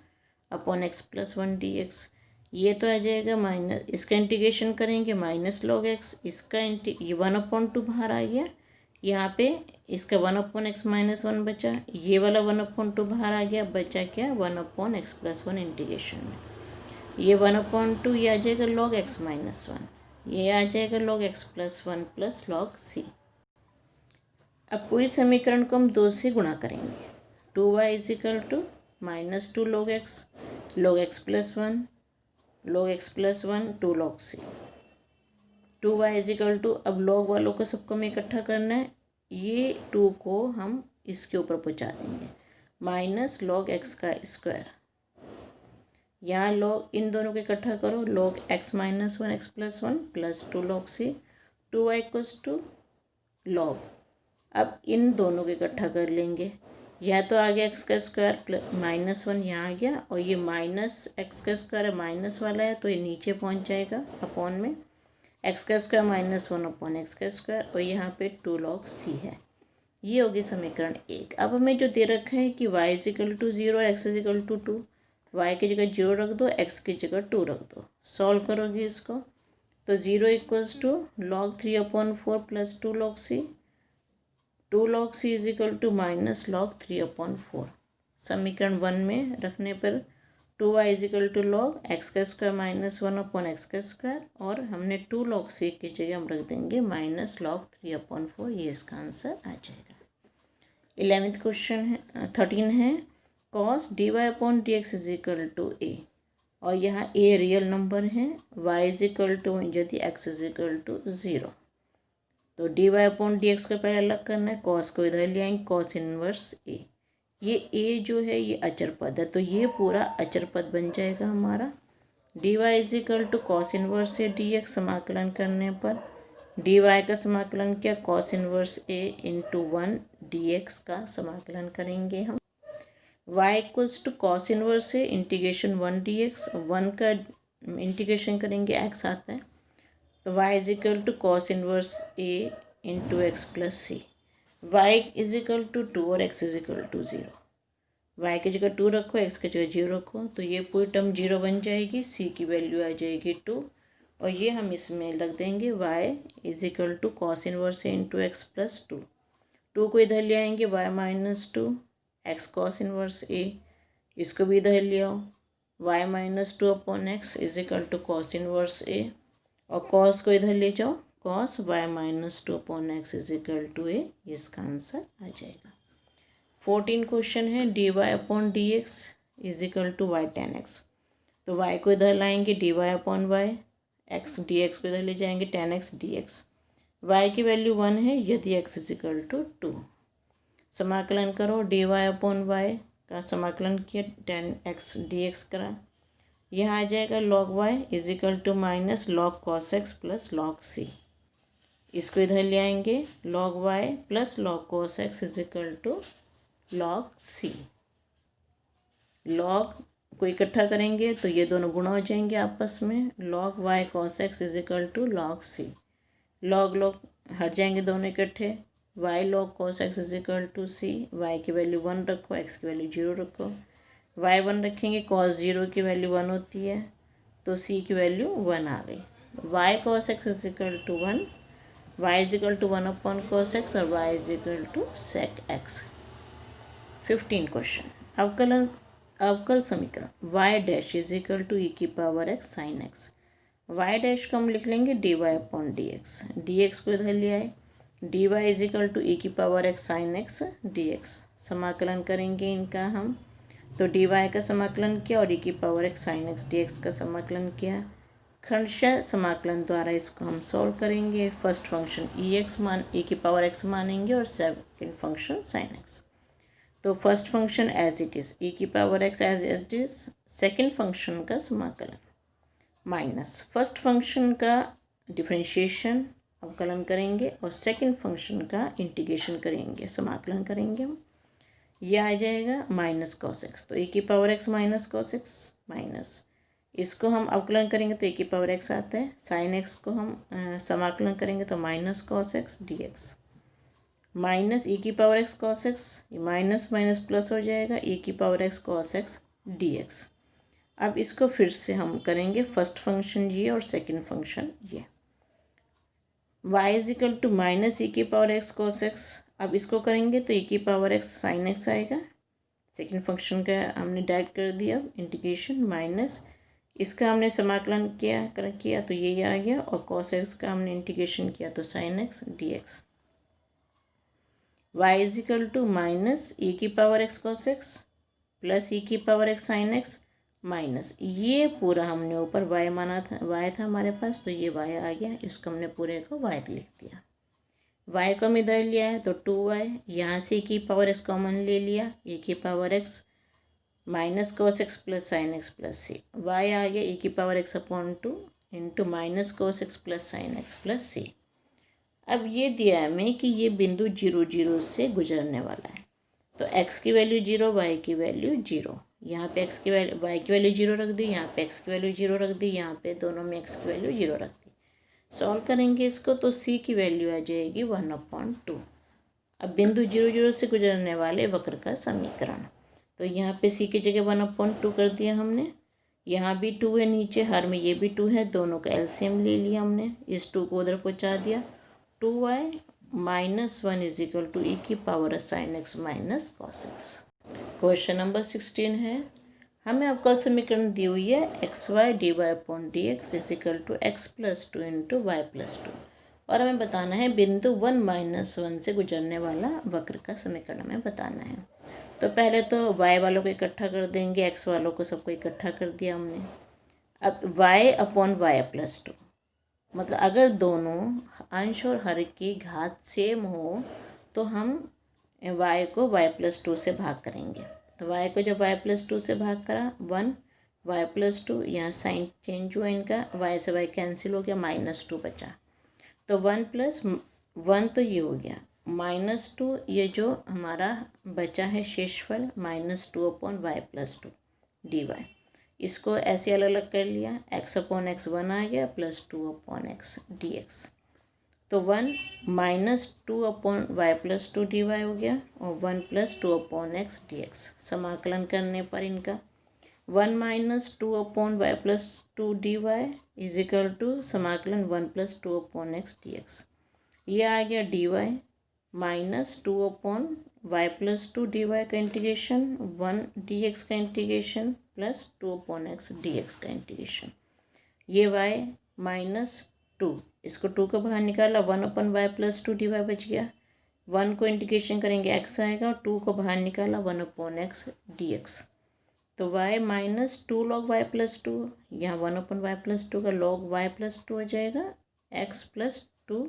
अपॉन x प्लस 1 dx। ये तो आ जाएगा माइनस, इसका इंटीग्रेशन करेंगे माइनस log x, इसका ये 1/2 बाहर आ गया, यहाँ पे इसका 1/x माइनस 1 बचा, ये वाला 1/2 बाहर आ गया, बचा क्या 1/x प्लस 1 इंटीग्रेशन में। ये 1/2 ये आ जाएगा log x माइनस 1, ये आ जाएगा log x plus 1 plus log c। अब पूरी समीकरण को हम 2 से गुणा करेंगे, 2y is equal to -2 log x plus 1 log x plus 1 2 log c। 2y is equal to, अब log वालों को सबको हमें इकट्ठा करना है, ये 2 को हम इसके ऊपर पहुँचा देंगे, माइनस log x का स्क्वायर। यहाँ log, इन दोनों को इकट्ठा करो, log x minus 1 x plus 1 plus 2 log c, 2y equals to log। अब इन दोनों को इकट्ठा कर लेंगे, यह तो आ गया x का स्क्वायर -1 यहाँ आ गया, और ये माइनस एक्स का स्क्वायर है, माइनस वाला है तो ये नीचे पहुँच जाएगा अपॉन में, x का स्क्वायर -1 अपॉन एक्स का स्क्वायर, और यहाँ पे 2 log c है। ये होगी समीकरण 1। अब हमें जो दे रखा है कि y इज इक्वल टू 0 और x is equal to 2, y की जगह 0 रख दो, x की जगह 2 रख दो, सॉल्व करोगे इसको तो 0 equals to log 3/4 plus 2 log c, 2 log c is equal to minus log 3/4। समीकरण 1 में रखने पर 2y is equal to log x का स्क्वायर -1 अपॉन एक्स का स्क्वायर, और हमने 2 log c की जगह हम रख देंगे माइनस log 3/4, ये इसका आंसर आ जाएगा। 11th क्वेश्चन है, 13 है, cos dy/dx is equal to a। और यहाँ ए रियल नंबर है, वाई इज इक्वल टू यदि एक्स इज इक्वल टू 0, तो d y upon d x को पहले अलग करना है, कॉस को इधर ले आएंगे, कॉस इनवर्स ए। ये ए जो है ये अचर पद है, तो ये पूरा अचर पद बन जाएगा हमारा। D y is equal to cos inverse a d x, समाकलन करने पर डी वाई का समाकलन किया, cos inverse a into 1 d x का समाकलन करेंगे हम। Y equals to cos inverse a integration 1 d x, 1 का इंटीग्रेशन करेंगे एक्स आता है, तो y is equal to cos inverse a into x plus c. Y is equal to 2 और x is equal to 0। Y की जगह 2 रखो, x की जगह 0 रखो, तो ये पूरी टर्म 0 बन जाएगी, सी की वैल्यू आ जाएगी 2, और ये हम इसमें लग देंगे y is equal to cos inverse a into x plus 2। 2 को इधर ले आएंगे, y minus 2 x cos inverse a, इसको भी इधर ले आओ, y minus 2 upon x is equal to cos inverse a, और कॉस को इधर ले जाओ, cos y minus 2 upon x is equal to a, इसका आंसर आ जाएगा। 14 क्वेश्चन है, d y upon d x is equal to y tan x, तो वाई को इधर लाएंगे, d y upon y, x d x को इधर ले जाएंगे, tan x d x. Y की वैल्यू 1 है यदि एक्स इज इक्वल टू 2। समाकलन करो, डी वाई अपॉन वाई का समाकलन किया, टेन एक्स डी एक्स करा, यहाँ आ जाएगा log y is equal to minus log cos x plus log c. इसको इधर ले आएंगे, log y plus log cos x is equal to log c. Log को इकट्ठा करेंगे तो ये दोनों गुणा हो जाएंगे आपस में, log y cos x is equal to log c. Log log हट जाएंगे दोनों इकट्ठे, y log cos x is equal to c. Y की वैल्यू 1 रखो, एक्स की वैल्यू 0 रखो, वाई 1 रखेंगे, कॉस 0 की वैल्यू 1 होती है, तो सी की वैल्यू 1 आ गई। Y cos x is equal to 1, y is equal to 1 upon cos x, और y is equal to sec x. 15 question, अवकल समीकरण y dash is equal to e की power x sine x. Y dash को हम लिख लेंगे d y upon d x, d x को इधर ले आए, d y is equal to e की power x sine x d x. समाकलन करेंगे इनका हम, तो डी वाई का समाकलन किया और ई की power x sine x d x का समाकलन किया। खंडशः समाकलन द्वारा इसको हम सॉल्व करेंगे। फर्स्ट फंक्शन ई की पावर एक्स मानेंगे और सेकंड फंक्शन साइन एक्स। तो first function as it is, e की power x as it is, second function का समाकलन माइनस फर्स्ट फंक्शन का डिफरेंशिएशन अवकलन करेंगे और सेकंड फंक्शन का इंटीग्रेशन करेंगे, समाकलन करेंगे हम। यह आ जाएगा माइनस कॉस एक्स, तो ए की power x minus cos x minus, इसको हम अवकलन करेंगे तो ए की पावर एक्स आता है, साइन एक्स को हम समाकलन करेंगे तो minus cos x d x, minus e की power x cos x, minus minus plus हो जाएगा, ई की power x cos x d x. अब इसको फिर से हम करेंगे, फर्स्ट फंक्शन ये और सेकंड फंक्शन ये। y is equal to minus e की पावर एक्स कॉस एक्स, अब इसको करेंगे तो ई की पावर एक्स साइन एक्स आएगा, सेकंड फंक्शन का हमने डायरेक्ट कर दिया इंटीग्रेशन, माइनस इसका हमने समाकलन किया तो ये आ गया, और कॉस एक्स का हमने इंटीग्रेशन किया तो sine x d x. y is equal to minus e की power x cos x plus e की power x sine x minus, ये पूरा हमने ऊपर y माना था, y था हमारे पास, तो ये y आ गया, इसको हमने पूरे को y लिख दिया। y को हम इधर लिया है तो 2y, यहाँ से की पावर x कॉमन ले लिया, e की power x minus cos x plus sine x plus C, y आ गया e की power x upon 2 into minus cos x plus sine x plus C. अब ये दिया है हमें कि ये बिंदु 0 0 से गुजरने वाला है, तो x की वैल्यू 0, y की वैल्यू 0, यहाँ पे x की वैल्यू y की वैल्यू 0 रख दी, यहाँ पे x की वैल्यू 0 रख दी, यहाँ पे दोनों में x की वैल्यू 0 रख दी। सॉल्व करेंगे इसको तो c की वैल्यू आ जाएगी 1/2। अब बिंदु 0 0 से गुजरने वाले वक्र का समीकरण, तो यहाँ पे c की जगह 1/2 कर दिया हमने, यहाँ भी 2 है नीचे, हर में ये भी 2 है, दोनों का एलसीएम ले लिया हमने, इस 2 को उधर पहुँचा दिया। 2y minus 1 is equal to e की power sine x minus cos x. Question number 16 है, हमें अवकल समीकरण दी हुई है x y d y upon d x is equal to x plus 2 into y plus 2, और हमें बताना है बिंदु 1 माइनस 1 से गुजरने वाला वक्र का समीकरण हमें बताना है। तो पहले तो y वालों को इकट्ठा कर देंगे, x वालों को सबको इकट्ठा कर दिया हमने, अब y upon y plus two, मतलब अगर दोनों अंश और हर की घात सेम हो तो हम y को y प्लस टू से भाग करेंगे। तो y को जब y प्लस टू से भाग करा 1 y प्लस टू, यहाँ साइन चेंज हुआ इनका, y से y कैंसिल हो गया, -2 बचा। तो 1 प्लस 1 तो ये हो गया, -2 ये जो हमारा बचा है शेषफल -2 upon y plus two d y, इसको ऐसे अलग अलग कर लिया, x अपॉन एक्स 1 आ गया plus 2 upon x d x. तो 1 -2 upon y plus two d y हो गया और 1 plus 2 upon x d x. समाकलन करने पर इनका 1 -2 upon y plus two d y is equal to समाकलन 1 plus 2 upon x d x. ये आ गया डी वाई -2 upon y plus two d y का इंटीग्रेशन 1 डी एक्स का integration plus 2 upon x d x का इंटीग्रेशन। ये y -2, इसको 2 को बाहर निकाला, 1 upon y plus two d y बच गया। 1 को इंटीग्रेशन करेंगे x आएगा और 2 को बाहर निकाला 1 अपॉन एक्स डी एक्स। तो y -2 log y plus two, यहाँ 1 अपन वाई प्लस टू का लॉग वाई प्लस टू हो जाएगा, x प्लस 2,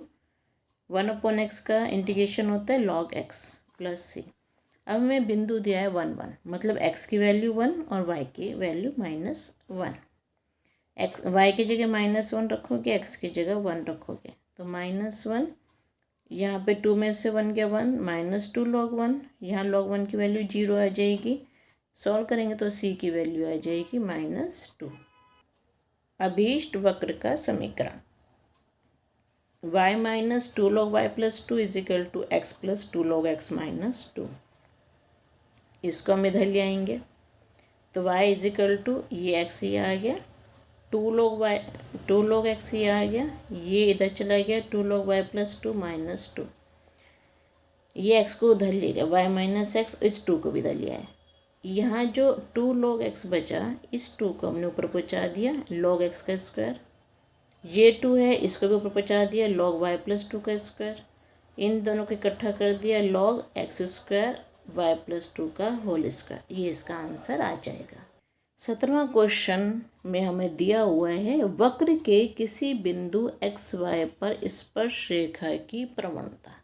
1 अपॉन एक्स का इंटीग्रेशन होता है लॉग x प्लस सी। अब हमें बिंदु दिया है 1 1, मतलब x की वैल्यू 1 और y की वैल्यू -1। एक्स वाई की जगह -1 रखोगे, x की जगह 1 रखोगे, तो -1, यहाँ पे 2 में से 1 गया 1, -2 लॉग 1, यहाँ लॉग 1 की वैल्यू 0 आ जाएगी। सॉल्व करेंगे तो c की वैल्यू आ जाएगी -2। अभीष्ट वक्र का समीकरण y -2 log y plus two is equal to x plus 2 log x -2। इसको हम इधर ले आएंगे तो y इज इक्वल टू ये x ये आ गया, 2 log x ये आ गया, ये इधर चला गया 2 log y प्लस टू -2। ये x को उधर ले गया, y माइनस एक्स, इस 2 को भी इधर ले आए। यहाँ जो 2 log x बचा, इस 2 को हमने ऊपर पहुँचा दिया log x का स्क्वायर, ये 2 है इसको भी ऊपर पहुँचा दिया log y प्लस टू का स्क्वायर, इन दोनों को इकट्ठा कर दिया log x square y plus two का होल स्क्वायर। ये इसका आंसर आ जाएगा। 17वां क्वेश्चन में हमें दिया हुआ है वक्र के किसी बिंदु x y पर स्पर्श रेखा की प्रवणता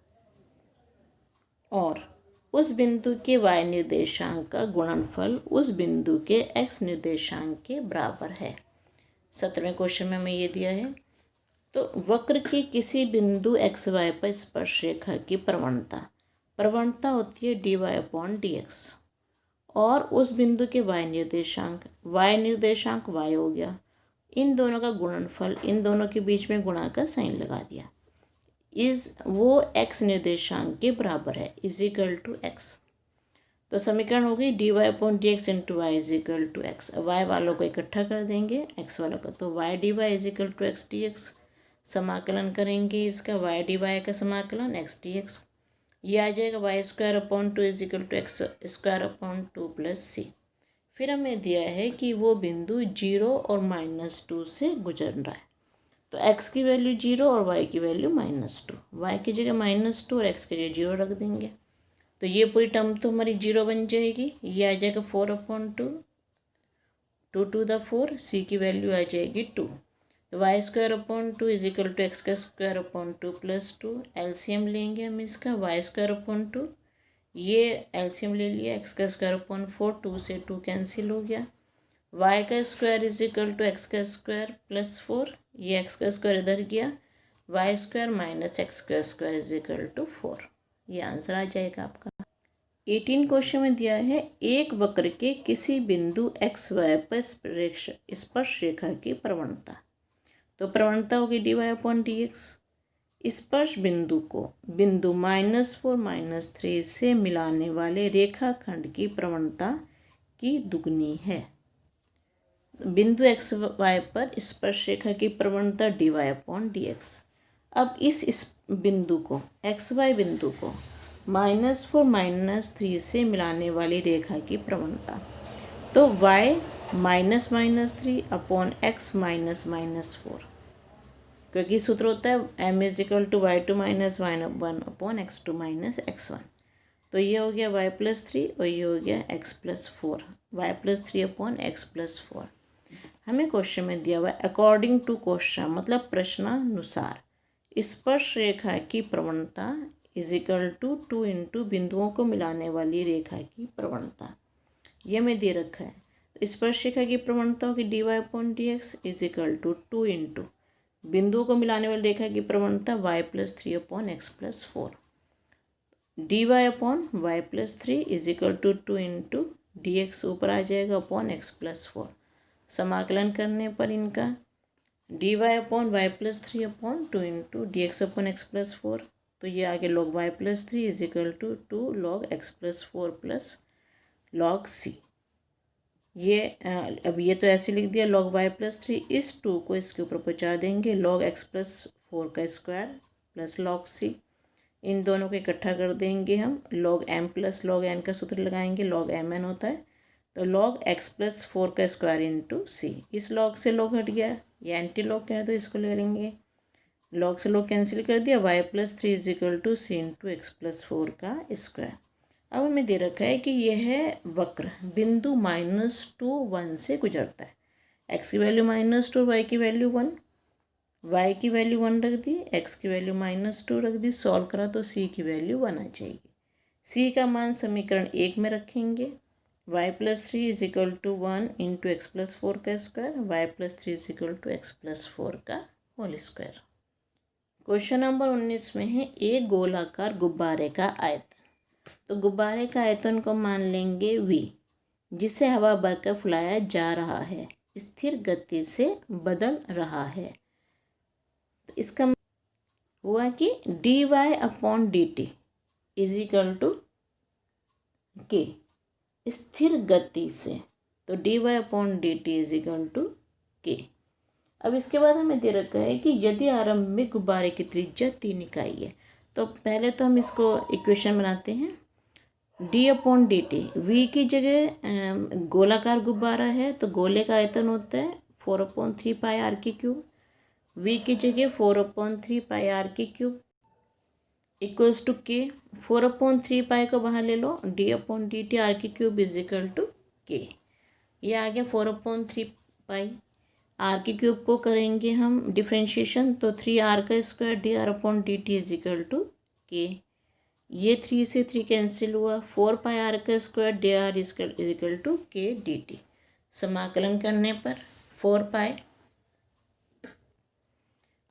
और उस बिंदु के y निर्देशांक का गुणनफल उस बिंदु के x निर्देशांक के बराबर है। 17वें क्वेश्चन में हमें ये दिया है, तो वक्र के किसी बिंदु x y पर स्पर्श रेखा की प्रवणता होती है dy अपॉन dx और उस बिंदु के y निर्देशांक y हो गया, इन दोनों का गुणनफल, इन दोनों के बीच में गुणा का साइन लगा दिया, वो x निर्देशांक के बराबर है इज इक्वल टू x। तो समीकरण हो गई d y upon d x into y is equal to x. Y वालों को इकट्ठा कर देंगे एक्स वालों का, तो y d y is equal to x d x. समाकलन करेंगे इसका, वाई डी वाई का समाकलन एक्स डी एक्स, ये आ जाएगा y square upon two is equal to x square upon two plus c. फिर हमें दिया है कि वो बिंदु 0 और -2 से गुजर रहा है, तो x की वैल्यू 0 और y की वैल्यू -2, y की जगह -2 और x की जगह 0 रख देंगे, तो ये पूरी टर्म तो हमारी 0 बन जाएगी। ये आ जाएगा 4 अपॉन 2, 2 टू द 4, सी की वैल्यू आ जाएगी 2, तो y square upon 2 is equal to x का स्क्वायर अपॉन 2 प्लस 2। एलसीएम लेंगे हम इसका, वाई स्क्वायर अपॉन 2, ये एलसीएम ले लिया, एक्स का स्क्वायर अपॉन 4, 2 से 2 कैंसिल हो गया, वाई का square is equal to x का स्क्वायर प्लस 4, ये एक्स का स्क्वायर इधर गया, वाई स्क्वायर माइनस एक्स का स्क्वायर इज इक्वल टू 4। ये आंसर आ जाएगा आपका। 18 क्वेश्चन में दिया है एक वक्र के किसी बिंदु x y पर स्पर्श रेखा की प्रवणता, तो प्रवणता होगी d y upon d x. स्पर्श बिंदु को बिंदु -4 -3 से मिलाने वाले रेखाखंड की प्रवणता की दुगनी है। बिंदु x y पर स्पर्श रेखा की प्रवणता d y upon d x. अब इस बिंदु को x y बिंदु को -4 -3 से मिलाने वाली रेखा की प्रवणता, तो y -3 अपॉन x -4, क्योंकि सूत्र होता है m is equal to y2 -y1 upon x2 -x1, तो ये हो गया y + 3 और ये हो गया x + 4, y + 3 अपॉन x + 4। हमें क्वेश्चन में दिया हुआ है अकॉर्डिंग टू क्वेश्चन, मतलब प्रश्नानुसार स्पर्श रेखा की प्रवणता इज इक्वल टू 2 इंटू बिंदुओं को मिलाने वाली रेखा की प्रवणता। ये में दे रखा है। तो स्पर्श रेखा की प्रवणता होगी dy upon d x is equal to 2 into बिंदुओं को मिलाने वाली रेखा की प्रवणता y plus 3 upon x plus 4। dy upon y plus 3 is equal to 2 into d x ऊपर आ जाएगा अपॉन एक्स प्लस 4। समाकलन करने पर इनका dy upon y plus 3 upon 2 into d x upon x plus 4, तो ये आगे log y plus 3 is equal to 2 log x plus 4 plus log c. ये अब ये तो ऐसे लिख दिया लॉग y प्लस 3, इस 2 को इसके ऊपर पहुँचा देंगे लॉग एक्स प्लस 4 का स्क्वायर प्लस लॉग सी। इन दोनों को इकट्ठा कर देंगे हम, log m plus log n का सूत्र लगाएंगे, लॉग mn होता है, तो लॉग x प्लस 4 का स्क्वायर इंटू सी। इस लॉग से लॉग हट गया, ये एंटी लॉग का है तो इसको ले लेंगे, लॉग से लॉग कैंसिल कर दिया, y plus 3 is equal to c into x plus 4 का स्क्वायर। अब हमें दे रखा है कि यह वक्र बिंदु -2 1 से गुजरता है। x की वैल्यू -2, y की वैल्यू 1, y की वैल्यू 1 रख दी, x की वैल्यू -2 रख दी, सॉल्व करा तो c की वैल्यू 1 आ जाएगी। c का मान समीकरण 1 में रखेंगे, y plus 3 is equal to 1 into x plus 4 का square, y plus 3 is equal to x plus 4 का होल स्क्वायर। क्वेश्चन नंबर 19 में है एक गोलाकार गुब्बारे का आयतन। तो गुब्बारे का आयतन को मान लेंगे v, जिसे हवा भरकर फुलाया जा रहा है, स्थिर गति से बदल रहा है। तो इसका हुआ कि dy upon d t is equal to k, स्थिर गति से, तो dy upon d t is equal to k. अब इसके बाद हमें दे रखा है कि यदि आरंभ में गुब्बारे की त्रिज्या 3 इकाई है, तो पहले तो हम इसको इक्वेशन बनाते हैं। d upon d t, v की जगह गोलाकार गुब्बारा है तो गोले का आयतन होता है 4/3 पाई आर की क्यूब, वी की जगह 4/3 पाई आर की क्यूब इक्वल्स टू के। 4/3 पाई को बाहर ले लो, d upon d T R की cube is equal to k. ये आ गया 4/3 पाई। आर की क्यूब को करेंगे हम डिफ्रेंशिएशन, तो 3r का square d r upon d t is equal to k. ये 3 से 3 कैंसिल हुआ, 4 पाई आर का square d r is equal to k d t. समाकलन करने पर 4 pi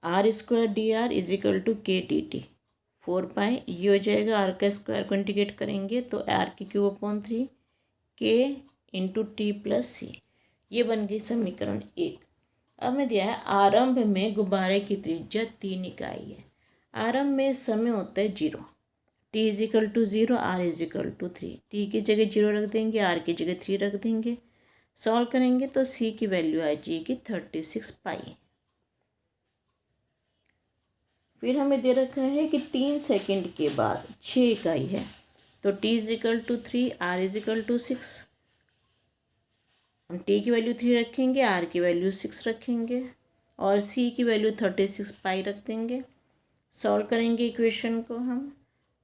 r square d r is equal to k d t. 4 pi ये हो जाएगा, आर का स्क्वायर को इंटीग्रेट करेंगे तो आर की क्यूब अपॉन 3 के इंटू टी प्लस सी। ये बन गई समीकरण 1। अब मैं दिया है आरंभ में गुब्बारे की त्रिज्या 3 इकाई है। आरंभ में समय होता है 0, t is equal to 0, r is equal to 3। T की जगह 0 रख देंगे, आर की जगह 3 रख देंगे, सॉल्व करेंगे तो सी की वैल्यू आ जाएगी 36 पाई। फिर हमें दे रखा है कि 3 सेकंड के बाद 6 इकाई है, तो t is equal to 3, r is equal to 6। हम t की वैल्यू 3 रखेंगे, r की वैल्यू 6 रखेंगे और c की वैल्यू 36 पाई रख देंगे। सॉल्व करेंगे इक्वेशन को हम,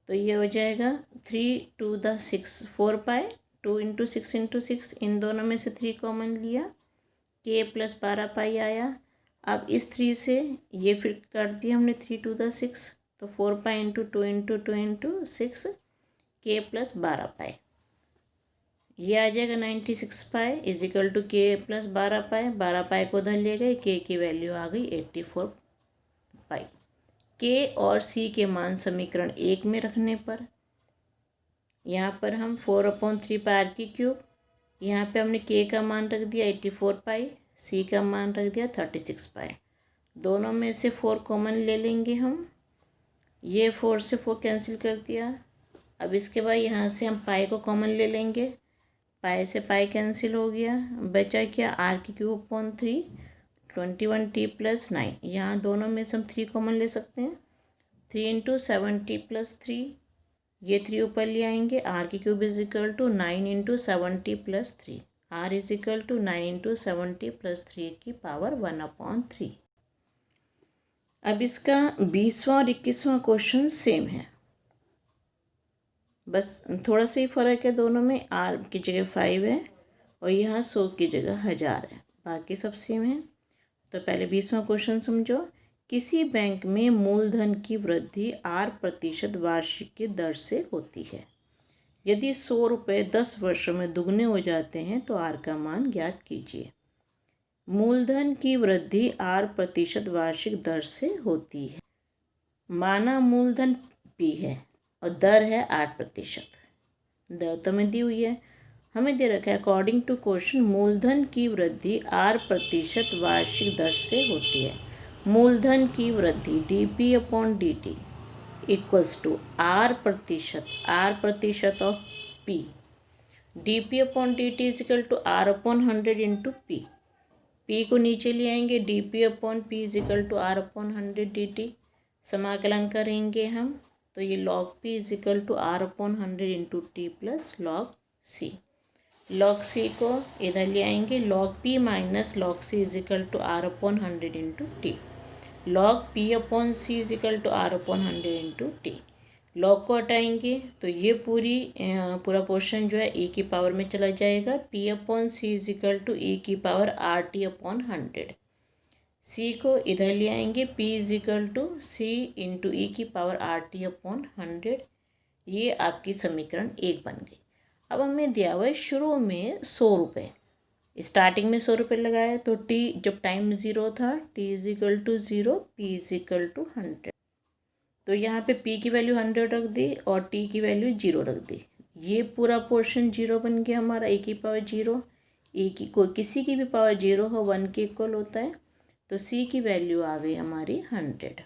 तो ये हो जाएगा 3 to the 6 4 pi, 2 into 6 into 6, इन दोनों में से 3 कॉमन लिया, k प्लस 12 पाई आया। अब इस 3 से ये फिर काट दिया हमने 3 टू द 6, तो 4 pi into 2 into 2 into 6 k plus 12 पाई, ये आ जाएगा 96 पाई इज इक्वल टू के प्लस 12 पाई। 12 पाई को उधर ले गए, के की वैल्यू आ गई 84 पाई। के और सी के मान समीकरण 1 में रखने पर यहाँ पर हम 4/3 पाई आर की क्यूब, यहाँ पे हमने के का मान रख दिया 84 पाई, सी का मान रख दिया 36 पाई। दोनों में से 4 कॉमन ले लेंगे हम, ये 4 से 4 कैंसिल कर दिया। अब इसके बाद यहाँ से हम पाई को कॉमन ले लेंगे, पाई से पाई कैंसिल हो गया, बचा क्या आर की क्यूब अपॉन 3, 21 टी प्लस 9। यहाँ दोनों में से हम 3 कॉमन ले सकते हैं, 3 इंटू 7 टी प्लस 3, ये 3 ऊपर ले आएंगे, आर की cube is equal to 9 into 7 t plus 3, r is equal to 9 into 7 t plus 3 की पावर 1/3। अब इसका 20वां और 21वां क्वेश्चन सेम है, बस थोड़ा सा ही फ़र्क है दोनों में। आर की जगह 5 है और यहाँ 100 की जगह 1000 है, बाकी सब सेम है। तो पहले 20वां क्वेश्चन समझो। किसी बैंक में मूलधन की वृद्धि 8% वार्षिक की दर से होती है। यदि 100 रुपये 10 वर्षों में दुगने हो जाते हैं तो आर का मान ज्ञात कीजिए। मूलधन की वृद्धि 8% वार्षिक दर से होती है। माना मूलधन P है और दर है 8%। दर तो हमें दी हुई है, हमें दे रखा है अकॉर्डिंग टू क्वेश्चन मूलधन की वृद्धि 8% वार्षिक दर से होती है। मूलधन की वृद्धि dp/dt इक्वल्स टू आर प्रतिशत of P। dp/dt is equal to R/100 into P। P को नीचे ले आएंगे, dp/P is equal to R/100 dt। समाकलन करेंगे हम तो ये log P is equal to R/100 into T plus log C। log C को इधर ले आएंगे, log P minus log C is equal to R/100 into T। log P/C is equal to R/100 into T। log को हटाएंगे तो ये पूरा portion जो है e की पावर में चला जाएगा। P/C is equal to e की पावर RT/100। C को इधर ले आएंगे, P is equal to C into e की पावर RT/100। ये आपकी समीकरण 1 बन गई। अब हमें दिया हुआ है शुरू में 100 रुपये, स्टार्टिंग में 100 रुपये लगाया तो T जब टाइम 0 था T is equal to 0, P is equal to 100। तो यहाँ पे P की वैल्यू 100 रख दी और T की वैल्यू 0 रख दी। ये पूरा पोर्शन 0 बन गया हमारा, e की पावर 0। e की कोई किसी की भी पावर 0 हो 1 के इक्वल होता है। तो C की वैल्यू आ गई हमारी 100।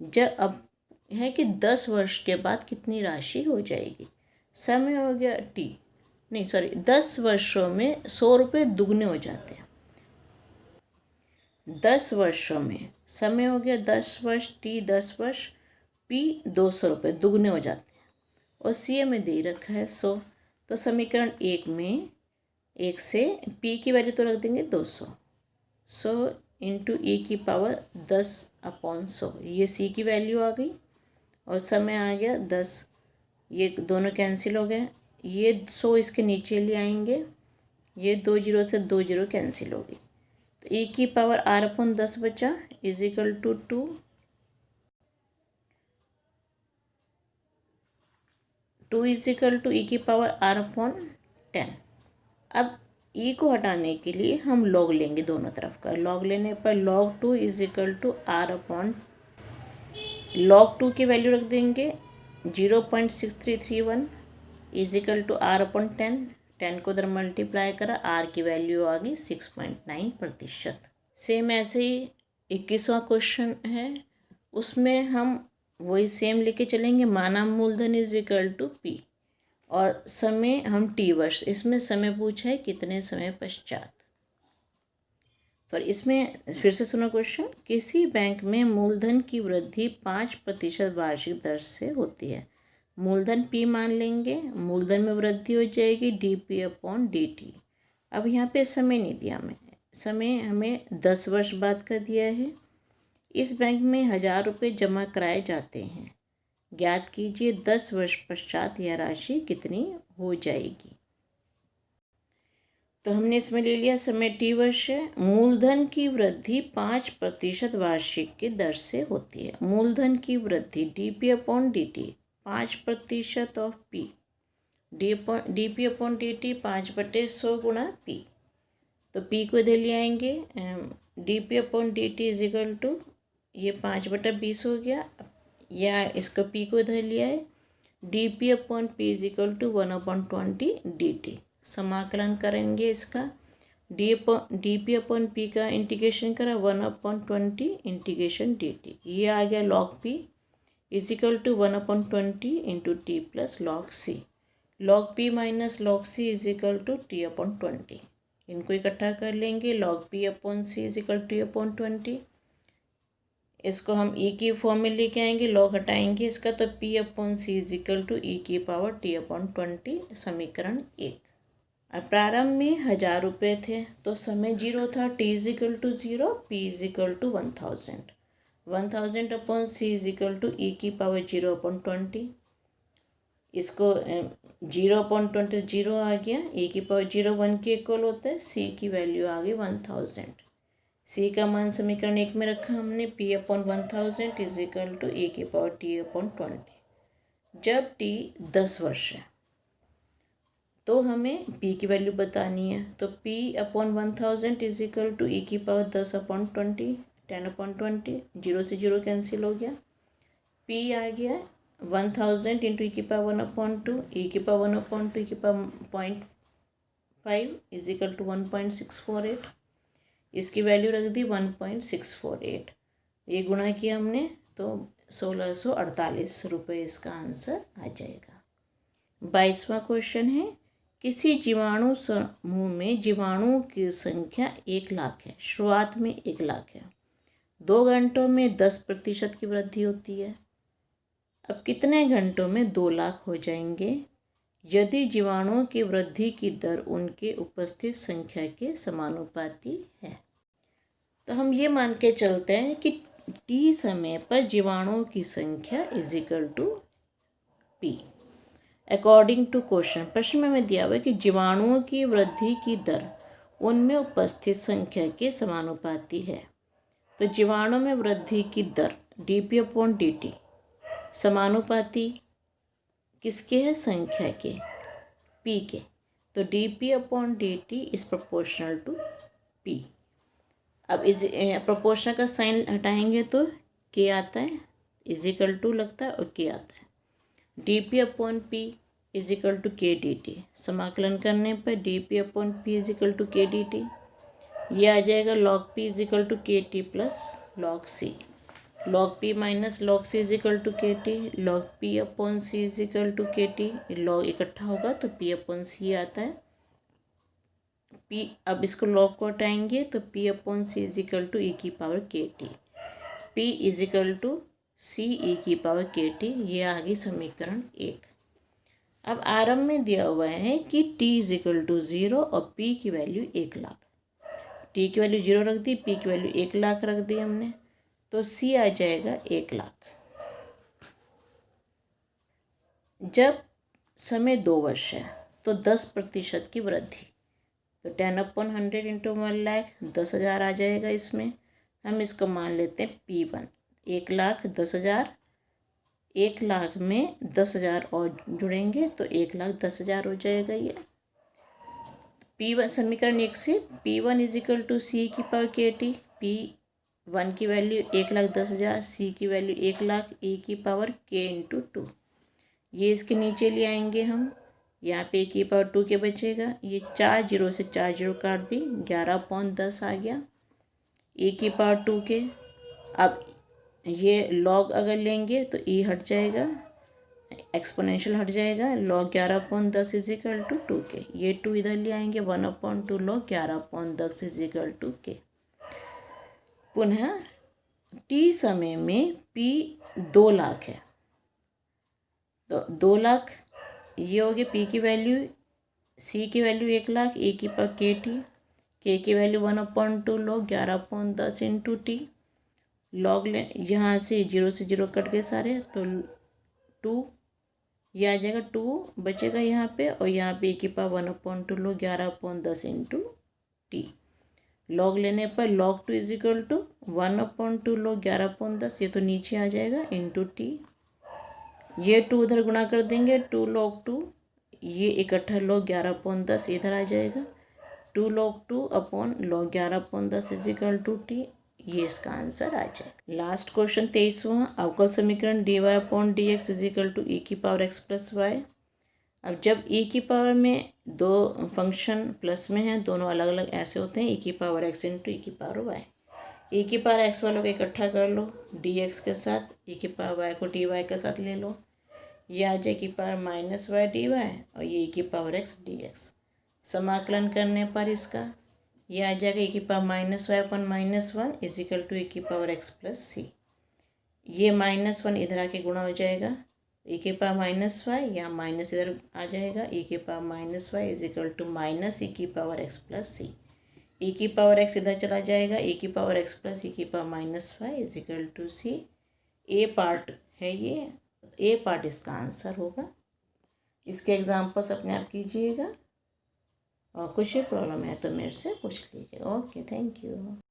जब अब है कि 10 वर्ष के बाद कितनी राशि हो जाएगी। समय हो गया T, नहीं सॉरी 10 वर्षों में 100 रुपये दुगने हो जाते हैं। 10 वर्षों में समय हो गया 10 वर्ष, T 10 वर्ष, P 200 रुपये दुगने हो जाते हैं और C में दे रखा है 100। तो समीकरण 1 में 1 से P की वैल्यू तो रख देंगे 200। 100 इंटू ई की पावर 10/100, ये C की वैल्यू आ गई और समय आ गया 10। ये दोनों कैंसिल हो गए, ये 100 इसके नीचे ले आएंगे, ये 2 0 से 2 0 कैंसिल हो गई। तो e की पावर R/10 बचा is equal to 2 is equal to e की पावर R/10। अब e को हटाने के लिए हम log लेंगे दोनों तरफ का। log लेने पर log 2 is equal to log 2 की वैल्यू रख देंगे 0.6331 इज इक्वल टू R/10। 10 को उधर मल्टीप्लाई करा, R की वैल्यू आ गई 6.9%। सेम ऐसे ही 21वां क्वेश्चन है, उसमें हम वही सेम लेके चलेंगे। माना मूलधन इज इक्वल टू P और समय हम T वर्ष, इसमें समय पूछा है कितने समय पश्चात। सॉरी इसमें फिर से सुनो क्वेश्चन। किसी बैंक में मूलधन की वृद्धि 5% वार्षिक दर से होती है। मूलधन P मान लेंगे, मूलधन में वृद्धि हो जाएगी dp/dt। अब यहाँ पे समय नहीं दिया हमें, समय हमें 10 वर्ष बाद का दिया है। इस बैंक में 1000 रुपये जमा कराए जाते हैं। ज्ञात कीजिए 10 वर्ष पश्चात यह राशि कितनी हो जाएगी। तो हमने इसमें ले लिया समय T वर्ष है। मूलधन की वृद्धि 5% वार्षिक की दर से होती है। मूलधन की वृद्धि dp/dt 5% ऑफ P। dp/dt 5/100 गुणा P। तो P को इधर ले आएंगे, dp/dt इज इक्वल टू ये 5/20 हो गया, या इसका P को इधर ले आए, dp/P is equal to 1/20 dt। समाकलन करेंगे इसका, dp/P का इंटीग्रेशन करा 1/20 इंटीग्रेशन dt। ये आ गया log P is equal to 1/20 into T plus log C। log P minus log C is equal to T/20। इनको इकट्ठा कर लेंगे, log P/C is equal to T/20। इसको हम e की फॉर्म में लेके आएंगे, log हटाएंगे इसका तो P/C is equal to e की पावर T/20। समीकरण 1। अब प्रारंभ में 1000 रुपये थे तो समय 0 था, T is equal to 0, P is equal to 1000। 1000/C is equal to e की पावर 0/20। इसको 0/20 0 आ गया, e की पावर 0 1 के इक्वल होता है, c की वैल्यू आ गई 1000। c का मान समीकरण 1 में रखा हमने, p/1000 is equal to e की पावर t/20। जब t 10 वर्ष है तो हमें p की वैल्यू बतानी है, तो p/1000 is equal to e की पावर 10/20 10/20, 0 से 0 कैंसिल हो गया, p आ गया 1000 इंटू ई की पावर 1/2, ई की पावर 1/2 ई की पावर 0.5 इज इक्वल टू 1.648। इसकी वैल्यू रख दी 1.648, ये गुणा किया हमने तो 1648 रुपये इसका आंसर आ जाएगा। 22वां क्वेश्चन है, किसी जीवाणु समूह में जीवाणुओं की संख्या 1,00,000 है, शुरुआत में 1,00,000 है, 2 घंटों में 10% की वृद्धि होती है। अब कितने घंटों में 2,00,000 हो जाएंगे यदि जीवाणुओं की वृद्धि की दर उनके उपस्थित संख्या के समानुपाती है। तो हम ये मान के चलते हैं कि t समय पर जीवाणुओं की संख्या is equal to p। According to question, प्रश्न में हमें दिया हुआ है कि जीवाणुओं की वृद्धि की दर उनमें उपस्थित संख्या के समानुपाती है। तो जीवाणु में वृद्धि की दर dp/dt समानुपाती किसके है, संख्या के, p के, तो dp/dt is proportional to p। अब इज प्रोपोर्शनल का साइन हटाएंगे तो k आता है, इज इक्वल टू लगता है और k आता है, dp/p is equal to k dt। समाकलन करने पर dp/p is equal to k dt, ये आ जाएगा log p is equal to kt plus log c, log p minus log c is equal to kt, log p/c is equal to kt, log इकट्ठा होगा तो p/c आता है p। अब इसको log को हटाएंगे तो p/c is equal to e की power kt, p is equal to c e की पावर kt, ये आ गई समीकरण 1। अब आरंभ में दिया हुआ है कि t इज इक्वल टू 0 और p की वैल्यू 1,00,000, t की वैल्यू 0 रख दी, p की वैल्यू 1,00,000 रख दी हमने, तो c आ जाएगा 1,00,000। जब समय 2 वर्ष है तो 10% की वृद्धि, तो 10/100 इंटू 1,00,000 10,000 आ जाएगा। इसमें हम इसको मान लेते हैं P1 1,00,000 10,000, 1,00,000 में 10,000 और जुड़ेंगे तो 1,10,000 हो जाएगा। ये P1 समीकरण 1 से P1 is equal to C की पावर KT, P1 की वैल्यू 1,10,000, C की वैल्यू 1,00,000, E की पावर K इंटू 2, ये इसके नीचे ले आएंगे हम, यहाँ पे की पावर 2 के बचेगा, ये 4 0 से 4 0 काट दी, 11/10 आ गया e की पावर 2 के। अब ये log अगर लेंगे तो e हट जाएगा, एक्सपोनेंशियल हट जाएगा, log 11/10 इज इक्वल टू 2 के, ये 2 इधर ले आएंगे, 1/2 log 11/10 इज इक्वल टू के। पुनः t समय में p 2,00,000 है, तो 2,00,000 ये हो गया p की वैल्यू, c की वैल्यू 1,00,000, e की पावर kt, k की value 1/2 log 11/10 into t, log ले यहाँ से 0 से 0 कट गए सारे, तो 2 ये आ जाएगा, 2 बचेगा यहाँ पे, और यहाँ पे e की power 1/2 log 11/10 into t, log लेने पर log 2 is equal to 1/2 log 11/10, ये तो नीचे आ जाएगा इंटू टी, ये 2 उधर गुणा कर देंगे, 2 log 2, ये इकट्ठा log 11/10 इधर आ जाएगा, 2 log 2 upon log 11/10 is equal to t, ये इसका आंसर आ जाएगा। लास्ट क्वेश्चन 23वां, अवकल समीकरण dy/dx is equal to e की पावर x प्लस वाई। अब जब e की पावर में दो फंक्शन प्लस में हैं, दोनों अलग अलग ऐसे होते हैं, e की पावर x इंटू ई की पावर y, e की पावर x वालों को इकट्ठा कर लो dx के साथ, e की पावर y को dy के साथ ले लो, ये आ जाए की पावर माइनस वाई dy, और ये e की पावर x dx। समाकलन करने पर इसका ये आ जाएगा e की power -y/-1 is equal to e की पावर x प्लस सी, ये -1 इधर आके गुणा हो जाएगा, e की पावर -y, यहाँ माइनस इधर आ जाएगा, e की power -y is equal to minus e की power x plus c, e की पावर x इधर चला जाएगा, e की पावर x प्लस e की power -y is equal to c. A part है ये, ए पार्ट इसका आंसर होगा। इसके एग्जाम्पल्स अपने आप कीजिएगा और कुछ भी प्रॉब्लम है तो मेरे से पूछ लीजिएगा। Okay, thank you.